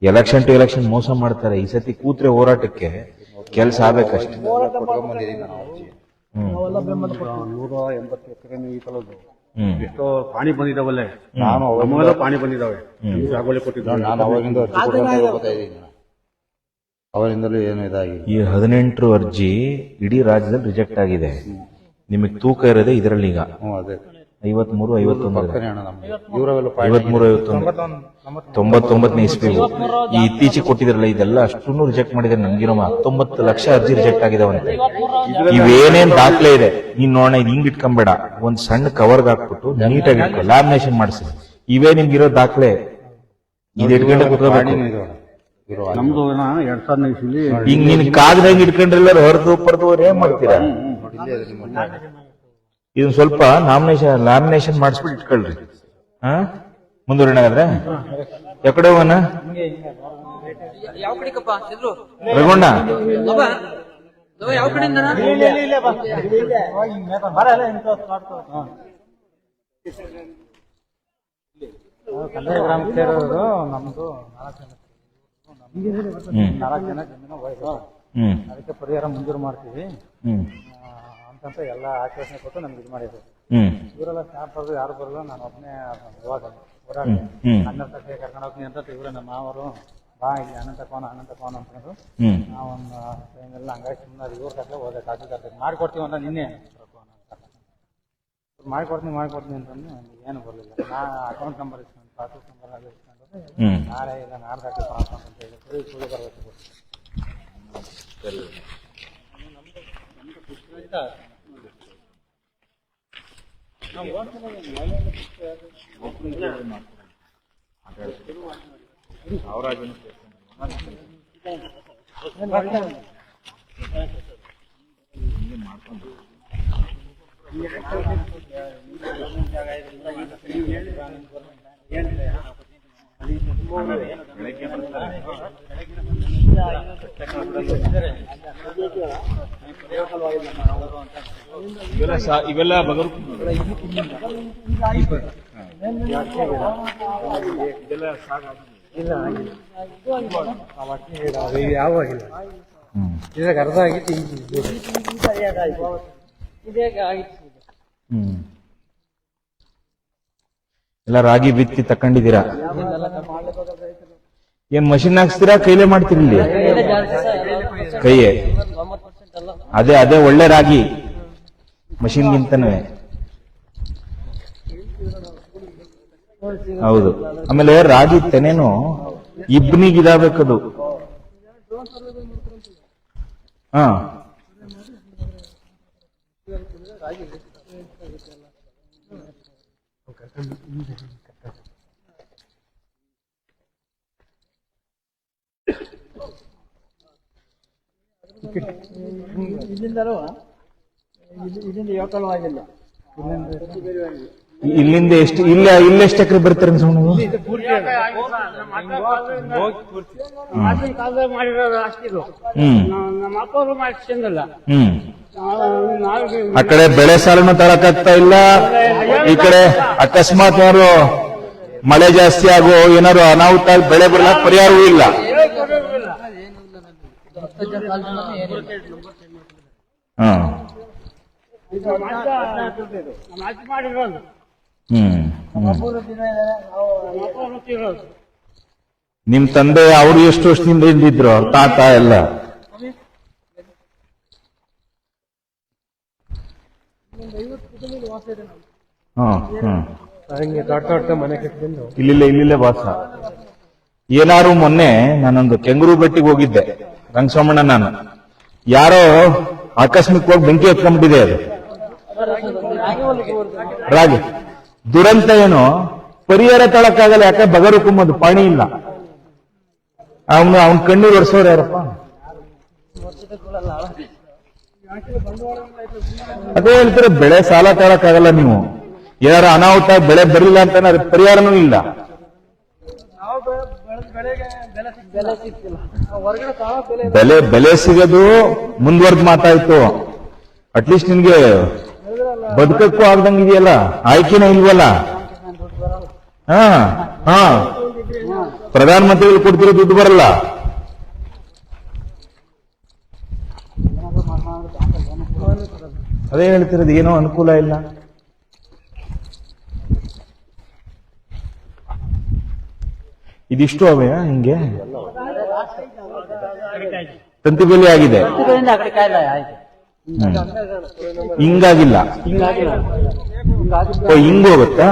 ಎಲೆಕ್ಷನ್ ಟು ಎಲೆಕ್ಷನ್ ಮೋಸ ಮಾಡ್ತಾರೆ. ಈ ಸತಿ ಕೂತ್ರೆ ಹೋರಾಟಕ್ಕೆ ಕೆಲಸ ಆಗ್ಬೇಕಷ್ಟೇ. 180 ಎಕರೆ ಈ ಕಲದು ಎಷ್ಟೋ ಪಾಣಿ ಬಂದಿದ್ದಾವಲ್ಲೇ. ಪಾಣಿ ಬಂದಿದ್ದಾವೆ. ಸಾಗುವಳಿ ಕೊಟ್ಟಿದ್ದಾರೆ. ನಾನು ಅವಾಗಿಂದ ಅರ್ಜಿ ಕೊಡ್ತಾ ಇದ್ದೀನಿ. ಅವರಿಂದಲೂ ಏನು ಇದಾಗಿದೆ. ಈ 18 ಅರ್ಜಿ ಇಡೀ ರಾಜ್ಯದಲ್ಲಿ ರಿಜೆಕ್ಟ್ ಆಗಿದೆ. ನಿಮಗೆ ತೂಕ ಇರೋದೇ ಇದರಲ್ಲಿ ಈಗ ಅದೇ 53, 51, 99 ಇಸ್ವಿ. ಈ ಇತ್ತೀಚೆಗೆ ಕೊಟ್ಟಿದ್ರಲ್ಲ ಇದೆಲ್ಲ ಅಷ್ಟನ್ನು ರಿಜೆಕ್ಟ್ ಮಾಡಿದ್ರೆ. ನಮ್ಗಿರೋ 19 ಲಕ್ಷ ಅರ್ಜಿ ರಿಜೆಕ್ಟ್ ಆಗಿದಾವಂತೆ. ಇವೇನೇನ್ ದಾಖಲೆ ಇದೆ ನೀನ್ ನೋಡೋಣ. ಇದು ಹಿಂಗ್ ಇಟ್ಕೊಂಬೇಡ, ಒಂದ್ ಸಣ್ಣ ಕವರ್ಗೆ ಹಾಕ್ಬಿಟ್ಟು ನೀಟಾಗಿ ಇಟ್ಕೊ, ಲ್ಯಾಮಿನೇಷನ್ ಮಾಡಿಸಿ. ಇವೇ ನಿಮ್ಗಿರೋ ದಾಖಲೆ. ಇದು ಇಟ್ಕೊಂಡೆ ಕುತ್ಕೋಬೇಕು. ನಮ್ದು 2000 ಇಸ್ವಿಲಿ ಹಿಂಗ್ ನೀನ್ ಕಾಗದಂಗ್ ಇಟ್ಕೊಂಡ್ರೆಲ್ಲ ಹೊರದು ಪರದು ಏನ್ ಮಾಡ್ತೀರಾ? ಇದನ್ ಸ್ವಲ್ಪ ಲ್ಯಾಮಿನೇಷನ್ ಮಾಡಿಸ್ಬಿಟ್ಟು ಇಟ್ಕೊಳ್ರಿ. ಮುಂದುವರಿನಾಗಾದ್ರೆ ಎಕಡೆ ಹೋಗೋಣ? ಯಾವ ಕಡೆಗಪ್ಪ ಚಂದ್ರು? ರಘುಣ್ಣ ಯಾವ ಕಡೆಯಿಂದ? ಕಂದಾಯ ಗ್ರಾಮಕ್ಕೆ ಸೇರೋದು ನಮ್ದು 4 ಜನ ಜಮೀನು ಹೋಯ್ತು. ಅದಕ್ಕೆ ಪರಿಹಾರ ಮಂಜೂರು ಮಾಡ್ತೀವಿ ಅಂತಂತ ಎಲ್ಲ ಆಶ್ವಾಸನೆ ಕೊಟ್ಟು ನಮ್ಗೆ ಇದು ಮಾಡಿದ್ರು. ಇವರೆಲ್ಲ ಸ್ಟಾಫ್ ಬರೋದು ಯಾರು ಬರೋದು, ನಾನು ಒಬ್ಬನೇ ಹೋರಾಡಿ 12 ತಟ್ಟೆ ಕರ್ಕೊಂಡು ಹೋಗ್ತೀನಿ ಅಂತ ಇವ್ರೆ ನಮ್ಮ ಮಾವರು ಬಾ ಇಲ್ಲಿ ಅನಂತ ಕೋನ ಅಂತಂದ್ರು. ನಾವೊಂದು ಟೈಮೆಲ್ಲ ಹಂಗಾಗಿ ಸುಮ್ಮನೆ ಇವ್ರ ಕಟ್ಲೆ ಹೋದೆ. ಕಾಸು ಮಾಡ್ಕೊಡ್ತೀವಿ ಅಂತ ನಿನ್ನೆ ಮಾಡ್ಕೊಡ್ತೀನಿ ಅಂತಂದು ಏನು ಬರಲಿಲ್ಲ. ನಾ ಅಕೌಂಟ್ ನಂಬರ್ ಇಸ್ಕೊಂಡು ಪಾಸ್ಬುಕ್ ನಂಬರ್ ಅದು ಇಸ್ಕೊಂಡು ಹ್ಮ್ ನಾಳೆ ಇಲ್ಲ ನಾಡ್ದಾಕಿ ಮಾಡ್ಕೊಂಡು ಅಂತ ಹೇಳಿ ಸುಳ್ಳು ಬರಬೇಕು. ಇವೆಲ್ಲ ಬಗರು ಯಾವಾಗಿಲ್ಲ ಇದಾಗ ಅರ್ಧ ಆಗಿತ್ತು. ಎಲ್ಲ ರಾಗಿ ಬಿತ್ತಿ ತಕೊಂಡಿದ್ದೀರಾ? ಏನ್ ಮಷಿನ್ ಹಾಕ್ಸ್ತೀರಾ ಕೈಲೇ ಮಾಡ್ತೀರಿ? ಇಲ್ಲಿ ಕೈಯೇ. ಅದೇ ಒಳ್ಳೆ ರಾಗಿ ಮಷಿನ್ಗಿಂತನೂ. ಹೌದು. ಆಮೇಲೆ ರಾಗಿ ತೆನೇನು ಇಬ್ನಿಗಿದಾಗಬೇಕದು. ಹಾ ಇಲ್ಲಿಂದ ಯೋಕಲವಾಗಿಲ್ಲ. ಇಲ್ಲಿಂದ ಎಷ್ಟು ಇಲ್ಲೆಷ್ಟು ಎಕರೆ ಬರ್ತಾರೆ ಅನ್ಸೋಣ? ಮಾಡಿರೋದು ಅಷ್ಟಿದು ನಮ್ಮ ಅಪ್ಪವರು ಮಾಡಿಸಿಲ್ಲ. ಆ ಕಡೆ ಬೆಳೆ ಸಾಲನ್ನು ತರಕಾಗ್ತಾ ಇಲ್ಲ. ಈ ಕಡೆ ಅಕಸ್ಮಾತ್ ಯಾರು ಮಳೆ ಜಾಸ್ತಿ ಆಗೋ ಏನಾದ್ರು ಅನಾಹುತ ಬೆಳೆ ಬರಲ್ಲ, ಪರಿಹಾರವೂ ಇಲ್ಲ. ಹಾ ನಿಮ್ ತಂದೆ ಅವರು ಎಷ್ಟು ವರ್ಷದಿಂದ ಇದ್ದಿದ್ರು? ಅವ್ರ ತಾತ ಎಲ್ಲ? ಇಲ್ಲಿಲ್ಲ ವಾಸ. ಏನಾರು ಮೊನ್ನೆ ನಾನೊಂದು ಕೆಂಗರು ಬೆಟ್ಟಿಗೆ ಹೋಗಿದ್ದೆ, ರಂಗಸ್ವಾಮಣ್ಣ ನಾನು. ಯಾರೋ ಆಕಸ್ಮಿಕವಾಗಿ ಬೆಂಕಿ ಹತ್ಕೊಂಡ್ಬಿಟ್ಟಿದೆ. ಅದು ರಾಗಿ ದುರಂತ ಏನೋ ಪರಿಹಾರ ತಳಕ್ಕಾಗಲ್ಲ. ಯಾಕೆ ಬಗರು ಕುಮ್ಮದು ಪಾಣಿ ಇಲ್ಲ. ಅವನ್ ಕಣ್ಣೀರು ಒರೆಸೋರು ಯಾರಪ್ಪ? ಅದೇ ಹೇಳ್ತಾರೆ, ಬೆಳೆ ಸಾಲ ತಳಕ್ಕಾಗಲ್ಲ. ನೀವು ಏನಾರ ಅನಾಹುತ ಬೆಳೆ ಬರಲಿಲ್ಲ ಅಂತ ಅದಕ್ಕೆ ಪರಿಹಾರನೂ ಇಲ್ಲ. ಬೆಲೆ ಸಿಗೋದು ಮುಂದುವರೆದು ಮಾತಾಯ್ತು. ಅಟ್ಲೀಸ್ಟ್ ನಿನ್ಗೆ ಬದುಕಕ್ಕೂ ಆಗ್ದಂಗಿದೆಯಲ್ಲ, ಆಯ್ಕೆನೇ ಇಲ್ವಲ್ಲ. ಹಾ ಪ್ರಧಾನ ಮಂತ್ರಿಗಳು ಕೊಡ್ತಿರೋ ದುಡ್ಡು ಬರಲ್ಲ. ಅದೇ ಹೇಳ್ತಿರೋದು, ಏನೋ ಅನುಕೂಲ ಇಲ್ಲ. ಇದಿಷ್ಟು ಅವೇ ಹಿಂಗೆ ತಂತಿ ಬೇಲಿ ಆಗಿದೆ. ಹಿಂಗಾಗಿಲ್ಲ. ಹಿಂಗೋಗುತ್ತಾ?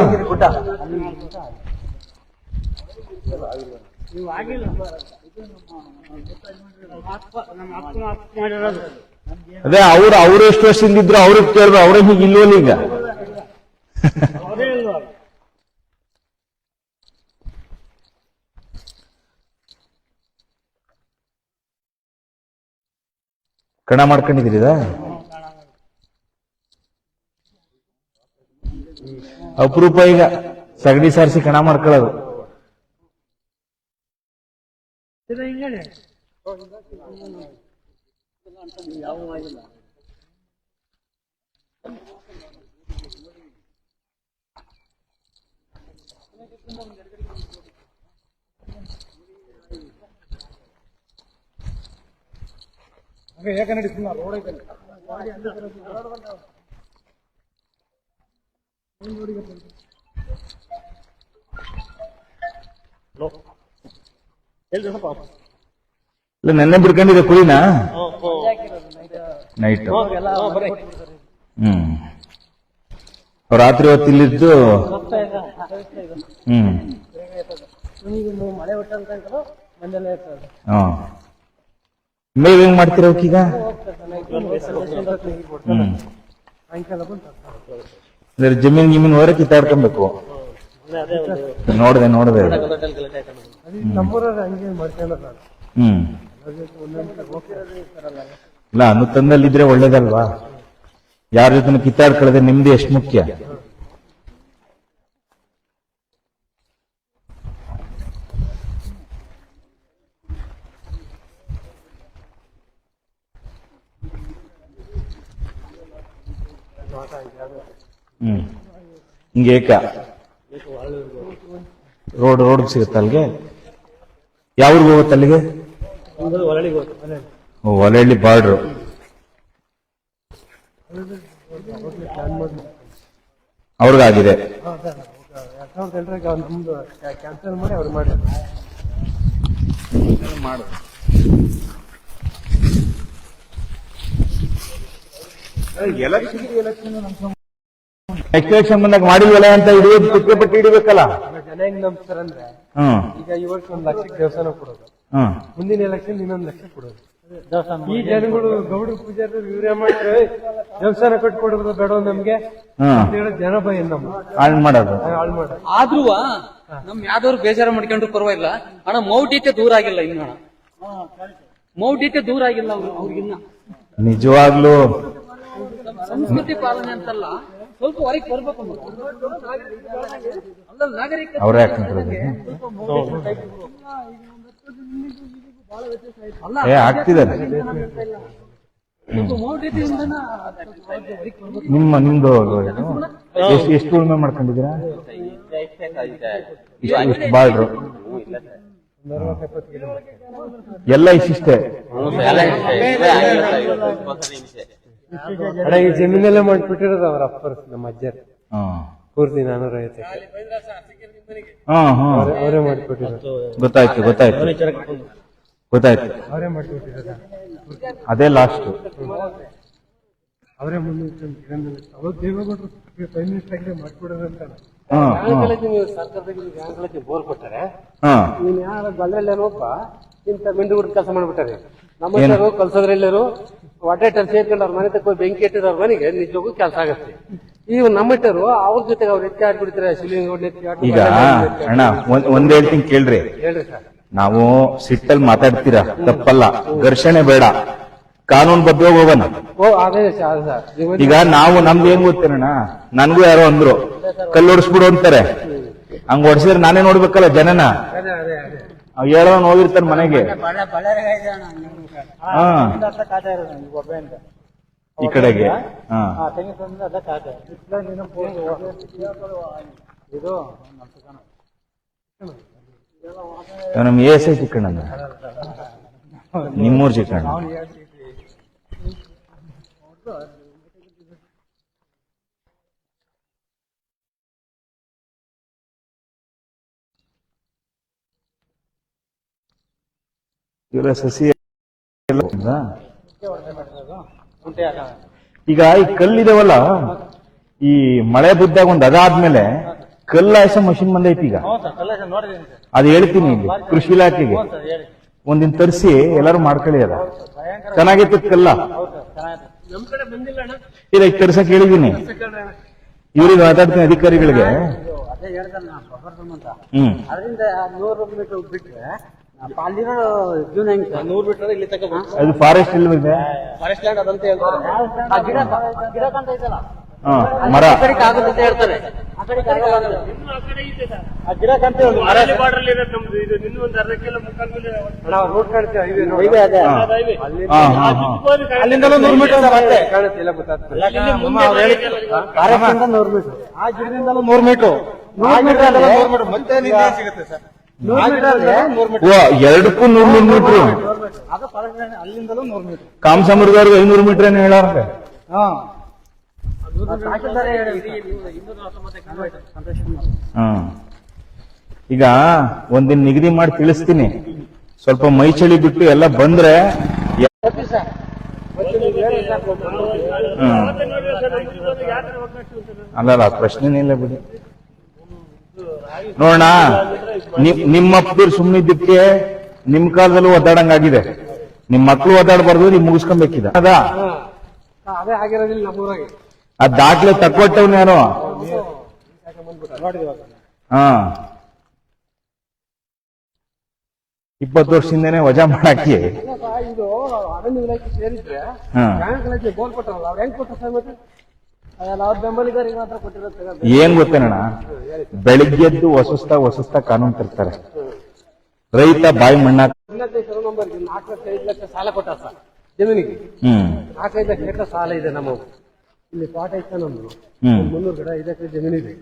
ಅದೇ ಅವ್ರು ಎಷ್ಟು ವರ್ಷದಿಂದ ಇದ್ರು ಅವ್ರಿಗೆ ಕೇಳಿದ್ರು, ಅವ್ರೇ ಹೀಗೆ ಇಲ್ವಲ್ಲ ಈಗ. ಕಣ ಮಾಡ್ಕೊಂಡಿದ್ದೀರಿದ? ಅಪರೂಪ ಈಗ ಸಗಣಿ ಸಾರಿಸಿ ಕಣ ಮಾಡ್ಕೊಳ್ಳೋದು. ಹೇಗೆ ನಡೀತೀನಿ ರೋಡ್ ಐತೆ. ಇಲ್ಲ, ನೆನ್ನೆ ಬಿಡ್ಕೊಂಡಿದೆ ಕುರಿನ ನೈಟ್. ರಾತ್ರಿ ಹೊತ್ತು ಇಲ್ಲಿದ್ದು ಹ್ಮ್ ಮಳೆ ಹುಟ್ಟಂತ ಮಂದೆಲ್ಲ ಇರ್ತದೆ. ಹಾ ಮೇವ್ ಹೆಂಗ್ ಮಾಡ್ತೀರ ಅವಕ್ಕೀಗ? ಹ್ಮ್ ಅಂದ್ರೆ ಜಮೀನ್ ಗಿಮೀನ್ ಹೊರ ಕಿತ್ತಾಡ್ಕೊಬೇಕು. ನೋಡ್ದೆ ನಮ್ಮೂರಲ್ಲಿ ಹಂಗೆ ಮಾಡ್ಕೊಂಡು ಹ್ಮ್ ಇಲ್ಲ ಅನುತಂದಲ್ಲಿ ಇದ್ರೆ ಒಳ್ಳೇದಲ್ವಾ? ಯಾರ ಜೊತೆ ಕಿತ್ತಾಡ್ಕೊಳ್ಳದೆ ನಿಮ್ದು ಎಷ್ಟು ಮುಖ್ಯ. ಹ್ಮ್ ಹಿಂಗೆ ಏಕ ರೋಡ್ ಸಿಗುತ್ತೆ ಅಲ್ಲಿಗೆ? ಯಾವ ಊರಿಗೆ ಹೋಗುತ್ತೆ ಅಲ್ಲಿಗೆ? ಹೊಲಹಳ್ಳಿ ಬಾರ್ಡ್ರು. ಅವ್ರಿಗಾಗಿದೆ. ನಮ್ದು ಕ್ಯಾನ್ಸಲ್ ಮಾಡಿ ಅವ್ರು ಮಾಡಿ ನೆಕ್ಸ್ಟ್ ಎಲೆಕ್ಷನ್ ಬಂದಾಗ ಮಾಡಿಲ್ವಲ್ಲ ಅಂತ ಹಿಡಿಯೋದು ಕುಕ್ಕೆ ಪಟ್ಟಿ ಹಿಡಿಬೇಕಲ್ಲ. ಜನ ಹೆಂಗ್ ನಂಬ್ತಾರಂದ್ರೆ ಹ್ಮ್ ಈಗ ಈ ವರ್ಷ 1 ಲಕ್ಷಕ್ಕೆ ದೇವಸ್ಥಾನ ಕೊಡೋದು, ಹ್ಮ್ ಮುಂದಿನ ಎಲೆಕ್ಷನ್ ಇನ್ನೊಂದು ಲಕ್ಷ ಕೊಡೋದು. ಈ ಜನಗಳು ಗೌಡ ಪೂಜಾರಿ ಇವರೇ ಮಾಡ್ತಾರೆ, ದೇವಸ್ಥಾನ ಕಟ್ಕೊಡೋದು ಬೇಡ ನಮ್ಗೆ ಹ್ಮ್ ಅಂತ ಹೇಳಿ ಜನ ಭಯ ನಮ್ಮ ಹಾಳು ಮಾಡೋದು. ಹಾಳು ಮಾಡೋದು. ಆದ್ರೂ ನಮ್ ಯಾವ್ದವ್ರು ಬೇಜಾರ ಮಾಡ್ಕೊಂಡ್ರು ಪರವಾಗಿಲ್ಲ. ಹಣ ಮೌಢ್ಯತೆ ದೂರ ಆಗಿಲ್ಲ ಇನ್ನು. ಹಣ ಮೌಢ್ಯತೆ ದೂರ ಆಗಿಲ್ಲ ಅವ್ರಿಗಿನ್ನ. ನಿಜವಾಗ್ಲೂ ಸಂಸ್ಕೃತಿ ಪಾಲನೆ ಅಂತಲ್ಲ, ಸ್ವಲ್ಪ ಹೊರಗೆ ಬರ್ಬೇಕು. ಅಲ್ಲ ನಾಗರಿಕ ಅವ್ರೇ ಹಾಕ್ತಾರೆ. ಆಗ್ತಿದ್ದಾರೆ. ನಿಮ್ದು ಎಷ್ಟು ಉಳುಮೆ ಮಾಡ್ಕೊಂಡಿದ್ದೀರಾ? ಇಷ್ಟು ಬಾಳ್ರು ಎಲ್ಲ ಇಷ್ಟಿಷ್ಟೇ. ಅಣ್ಣ ಈ ಜಮೀನೆಲ್ಲ ಮಾಡ್ಬಿಟ್ಟಿರೋದು ಅವ್ರ ಅಪ್ಪರ್ ನಮ್ಮ ಅಜ್ಜರ್ ಪೂರ್ತಿ 450 ಅವರೇ ಮಾಡ್ಬಿಟ್ಟಿರೋದು. ಗೊತ್ತಾಯ್ತು ಅವರೇ ಮಾಡ್ಬಿಟ್ಟಿರೋದ. ಅದೇ ಲಾಸ್ಟ್. ಅವರೇ ಮುಂದೆ ದೇವೇಗೌಡರು ಪ್ರೈಮ್ ಮಿನಿಸ್ಟರ್ ಆಗಿ ಮಾಡ್ಬಿಡೋದಂತ. ನೀವು ಸರ್ಕಾರದಲ್ಲಿ ಬೋರ್ ಕೊಟ್ಟಾರೆ, ನೀನ್ ಯಾರ ಗಲ್ಲೆಲ್ಲೇನೋಪ್ಪ ಇಂತ ಮಿಂಡುಗುಡ್ ಕೆಲಸ ಮಾಡ್ಬಿಟ್ಟಾರೆ. ನಮ್ಮ ಕಲ್ಸೋದ್ರೆಲ್ಲರೂ ವಾಟೇಟರ್ ಸೇರ್ಕೊಂಡು ಅವ್ರ ಮನೆ ತಕ್ಕ ಬೆಂಕಿ ಇಟ್ಟಿರೋ ಅವ್ರ ಮನೆಗೆ ನಿಜವಾಗೂ ಕೆಲಸ ಆಗತ್ತೆ. ಈಗ ನಮ್ಮಟ್ಟರು ಅವ್ರ ಜೊತೆಗೆ ಅವ್ರು ಎತ್ತಿ ಆಡ್ಬಿಡ್ತಾರೆ. ಈಗ ಅಣ್ಣ ಒಂದ್ ಹೇಳ್ತೀನಿ ಕೇಳ್ರಿ. ಹೇಳ್ರಿ ಸರ್. ನಾವು ಸಿಟ್ಟಲ್ಲಿ ಮಾತಾಡ್ತೀರಾ, ತಪ್ಪಲ್ಲ. ಘರ್ಷಣೆ ಬೇಡ, ಕಾನೂನು ಬದ್ಧವಾಗಿ ಹೋಗೋಣ. ಅದೇ ಸರ್. ಈಗ ನಾವು ನಮ್ದು ಏನ್ ಗೊತ್ತೇನಣ್ಣ, ನನ್ಗೂ ಯಾರೋ ಅಂದ್ರು ಕಲ್ಲು ಹೊಡಿಸ್ಬಿಡು ಅಂತಾರೆ. ಹಂಗ ಹೊಡ್ಸಿದ್ರೆ ನಾನೇ ನೋಡ್ಬೇಕಲ್ಲ ಜನನ. ಹೇಳೋನ್ ಹೋಗಿರ್ತಾನೆ ಮನೆಗೆ. ಈ ಕಡೆಗೆ ನಮ್ ಎಸ್ ಐ ಚಿಕ್ಕಣ್ಣ, ನಿಮ್ಮೂರ್ ಚಿಕ್ಕಣ್ಣ. ಇವರ ಸಸಿ ಈಗ ಈ ಕಲ್ಲಿದಾವಲ್ಲ, ಈ ಮಳೆ ಬಿದ್ದಾಗ ಒಂದ್ ಅದಾದ್ಮೇಲೆ ಕಲ್ಲಾಯ್ಸೋ ಮಷಿನ್ ಬಂದೈತಿ. ಈಗ ಅದು ಹೇಳ್ತೀನಿ ಇಲ್ಲಿ ಕೃಷಿ ಇಲಾಖೆಗೆ ಒಂದಿನ ತರಿಸಿ ಎಲ್ಲಾರು ಮಾಡ್ಕೊಳ್ಳಿ. ಅದ ಚೆನ್ನಾಗಿತ್ತು ಕಲ್ಲ. ಇಲ್ಲ ಈಗ ತರ್ಸಕ್ ಹೇಳಿದೀನಿ ಇವ್ರಿಗೆ, ಮಾತಾಡ್ತೀನಿ ಅಧಿಕಾರಿಗಳಿಗೆ. ಅದರಿಂದ 100 ಮೀಟರ್ ಬಿಟ್ರೆ ಅಲ್ಲಿರೋ ಜೀವನ ಹೆಂಗ್ 100 ಮೀಟರ್ ಇಲ್ಲಿ ತಕ ಅದು ಫಾರೆಸ್ಟ್ ಇಲ್ವಿದೆ, ಫಾರೆಸ್ಟ್ ಲ್ಯಾಂಡ್ ಅದಂತ ಹೇಳ್ತಾರೆ. ಆ ಗಿಡ ಕಾಣ್ತಾ ಇದೆಯಲ್ಲ, ಮರ ಆಗುತ್ತೆ ಹೇಳ್ತಾರೆ. ಆ ಗಿಡ ಕಾಣ್ತಾ ಇದೆ, ಮರ ರೋಡ್ ಕಾಣ್ತೀವಿ, ಹೈವೇ ಅದೇ. ಅಲ್ಲಿಂದಲೂ 100 ಮೀಟರ್ ಮತ್ತೆ ಕಾಣುತ್ತೆ, ಇಲ್ಲ ಗೊತ್ತಾಗ್ತದೆ. 100 ಮೀಟರ್, ಆ ಗಿಡದಿಂದಲೂ 100 ಮೀಟರ್, 100 ಮೀಟರ್ ಮತ್ತೆ ಸಿಗುತ್ತೆ ಸರ್. 100 ಮೀಟರ್ ಎರಡಕ್ಕೂ 100 ಮೀಟರ್. ಅದು ಫಾರೆಸ್ಟ್ ಲ್ಯಾಂಡ್, ಅಲ್ಲಿಂದಲೂ 100 ಮೀಟರ್. ಕಾಮಸಮುದ್ರದವ್ರಿಗೆ 500 ಮೀಟರ್ ಏನು ಹೇಳಾರ. ಈಗ ಒಂದಿನ ನಿಗದಿ ಮಾಡಿ ತಿಳಿಸ್ತೀನಿ. ಸ್ವಲ್ಪ ಮೈ ಚಳಿ ಬಿಟ್ಟು ಎಲ್ಲ ಬಂದ್ರೆ ಅಲ್ಲ ಪ್ರಶ್ನೆನೇ ಇಲ್ಲ ಬಿಡಿ. ನೋಡೋಣ, ನಿಮ್ಮ ಅಪ್ಪದಿರು ಸುಮ್ಮನಿದ್ದಕ್ಕೆ ನಿಮ್ ಕಾಲದಲ್ಲೂ ಒದ್ದಾಡಂಗಾಗಿದೆ. ನಿಮ್ ಮಕ್ಳು ಒದ್ದಾಡಬಾರ್ದು, ನೀವು ಮುಗಿಸ್ಕೊಬೇಕಿದೆ ಅದಾ. ಅದೇ ಆಗಿರೋದಿಲ್ಲ ನಮ್ಮೂರಾಗೆ. ಆ ದಾಖಲೆ ತಕ್ಕೊಟ್ಟವ್ನು ಯಾರು? ಹಾ, 20 ವರ್ಷದಿಂದನೇ ವಜಾ ಮಾಡಾಕಿ. ಇದು ಅರಣ್ಯ ಇಲಾಖೆ ಸೇರಿದ್ರೆ ಹಾ, ಬ್ಯಾಂಕ್ ಇಲಾಖೆ ಗೋಲ್ ಕೊಟ್ಟರಲ್ಲ, ಅವ್ರು ಹೆಂಗ್ ಕೊಟ್ಟರು ಸರ್? ಮತ್ತೆ ಅವ್ರ ಬೆಂಬಲಿಗರಿಗೆ ಮಾತ್ರ ಕೊಟ್ಟಿರುತ್ತೆ. ಏನ್ ಗೊತ್ತೇನಣ್ಣ, ಬೆಳಿಗ್ಗೆದ್ದು ಹೊಸಸ್ತ ಕಾನೂನು ತರ್ತಾರೆ. ರೈತ ಬಾಯಿ ಮಣ್ಣಾಕ 4-5 ಲಕ್ಷ ಸಾಲ ಕೊಟ್ಟ ಸರ್ ಜಮೀನಿಗೆ. 4-5 ಲಕ್ಷ ಎಕರೆ ಸಾಲ ಇದೆ ನಮ್ಮ ಇಲ್ಲಿ. ತೋಟ ಇತ್ತು ನಮ್ದು, 300 ಗಿಡ 5 ಎಕರೆ ಜಮೀನಿದೆ.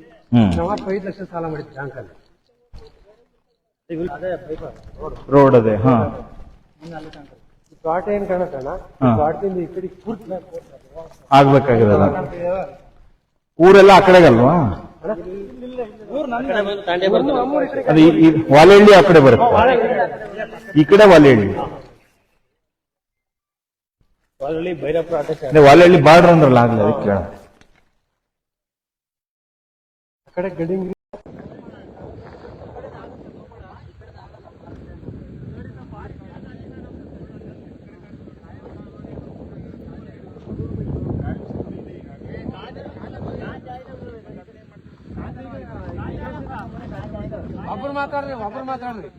ನಾವು 5 ಲಕ್ಷ ಸಾಲ ಮಾಡಿದ್ವಿ ಬ್ಯಾಂಕಲ್ಲಿ. ಅದೇ ರೋಡ್ ಅದೇ. ಹಾ, ತೋಟ ಏನ್ ಕಾಣತ್ತಣ್ಣ, ತೋಟದಿಂದ ಈ ಕಡೆ ಪೂರ್ತಿ ಆಗ್ಬೇಕಾಗಿರೋದ. ಊರೆಲ್ಲ ಆ ಕಡೆಗಲ್ವಾ? ಅದು ವಾಲೆಹಳ್ಳಿ ಆ ಕಡೆ ಬರುತ್ತೆ, ಈ ಕಡೆ ವಾಲೆಹಳ್ಳಿ. ಭೈರಪುರ ವಾಲೆಹಳ್ಳಿ ಬಾರ್ಡರ್ ಅಂದ್ರಲ್ಲ ಆಗ್ಲಿ, ಅದಕ್ಕೆ ಕೇಳ. ಆ ಕಡೆ ಗಡಿಂಗ್ರಿ. ಒಬ್ರು ಮಾತಾಡ್ರಿ.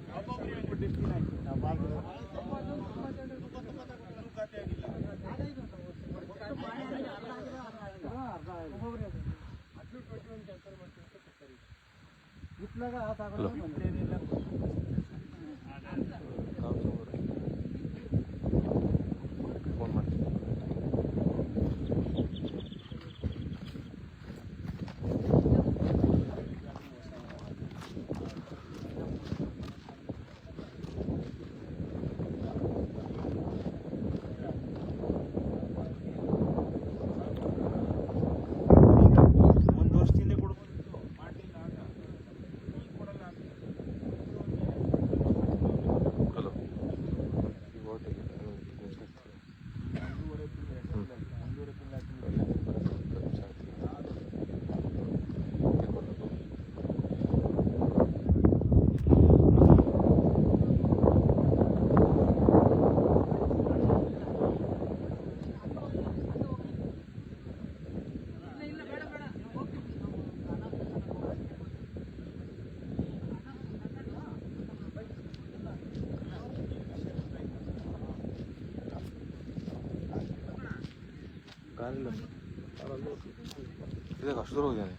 ಅಷ್ಟು ದೂರ ಹೋಗಿದ್ದಾನೆ.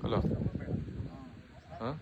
ಹಲೋ, ಹಾಂ,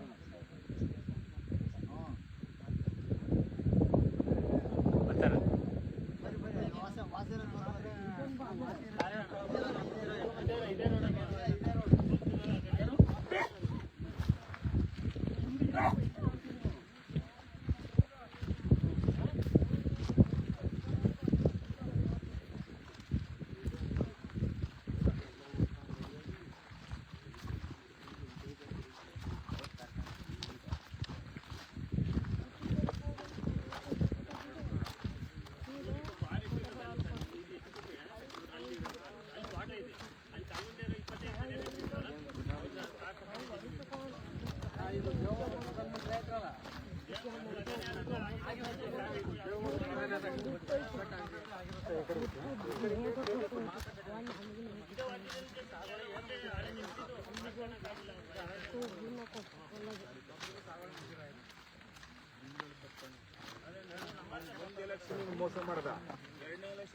ಮೋಸ ಮಾಡದ. 2ನೇ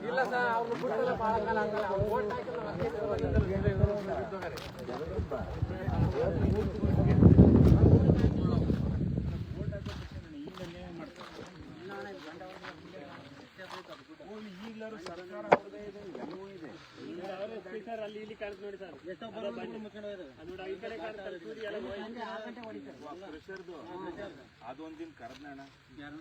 ಇಲ್ಲ ಸರ್ ಅವ್ರು ಬಿಟ್ಟಲ್ಲ ಬಹಳ ಕಾಲ ಆಗಲ್ಲ ಅವ್ರು ಓಟ್ ಹಾಕಿದ್ರೆ ಅದೊಂದಿನ ಕರ್ದಣ್ಣ ಎಲ್ಲ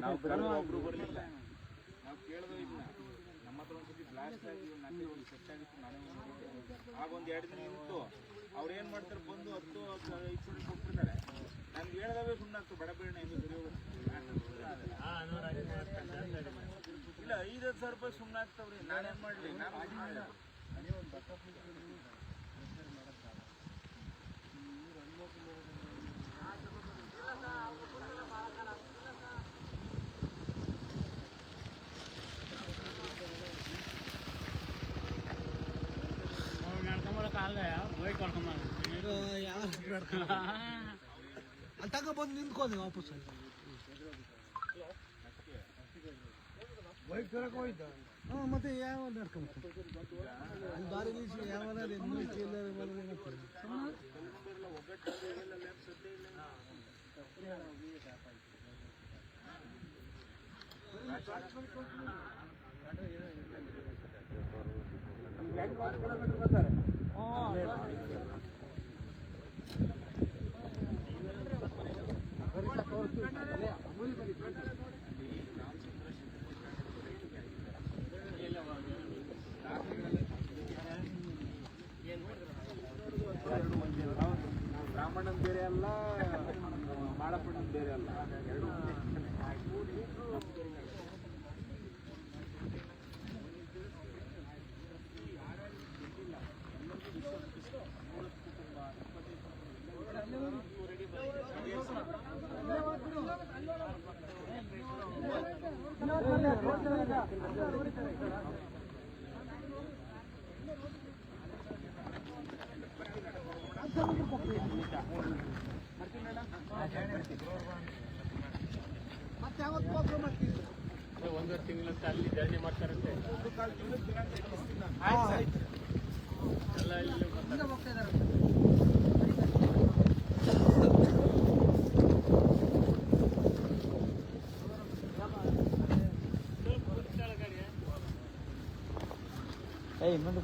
ನಾವು ಒಬ್ರು ಬರ್ಲಿಲ್ಲ, ನಾವು ಕೇಳಿದ್ವಿ ಇಲ್ಲ, ನಮ್ಮ ಹತ್ರ ಒಂದ್ಸತಿ ಬ್ಲಾಸ್ಟ್ ಆಗಿ ಒಂದು ಸೆಟ್ ಆಗಿತ್ತು. ನಾನೇ ಆಗ ಒಂದ್ 2 ದಿನ ಇತ್ತು. ಅವ್ರು ಏನ್ ಮಾಡ್ತಾರೆ, ಬಂದು 10-5 ಸಲ ಕೊಟ್ಬಿಡ್ತಾರೆ. ನನ್ಗೆ ಹೇಳ್ದವೇ ಸುಮ್ಮನಾಗ್ತು, ಬಡ ಬೇಡ ಎಂದು ಸರಿ ಹೋಗುತ್ತೆ. ಇಲ್ಲ 5,000 ರೂಪಾಯಿ ಸುಮ್ಮನಾಗ್ತಾವ್ರಿ. ನಾನೇನ್ ಮಾಡ್ಲಿ, ನಾನು ಅಲ್ಲಿ ತಗ ಬಂದು ನಿಂತ್ಕೊಂಡೆ ವಾಪಸ್ ಬೈಕ್ ತರಕ ಹೋಯ್ತ. ಮತ್ತೆ ಯಾವ ನಡ್ಕೊಂಬ ಅಲ್ಲಿ ಬಾರಿ ನಿಲ್ಸಿ ಯಾವ ಬ್ರಾಹ್ಮಣನ್ ಬೇರೆ ಅಲ್ಲ, ಮಾಡಪ್ಪಣ್ಣನ್ ಬೇರೆ ಅಲ್ಲ, ಎರಡು ಮತ್ತೆ ಯಾವತ್ತು ಪ್ರೋಗ್ರಾಮ್ ಮಾಡ್ತೀವಿ? 1.5 ತಿಂಗಳಂತೆ ಅಲ್ಲಿ ಜರ್ನಿ ಮಾಡ್ತಾರಂತೆ. ಎಲ್ಲ ಇಲ್ಲಿ ಹೋಗ್ತಾ ಇದ್ದಾರೆ. ಇನ್ನೊಂದು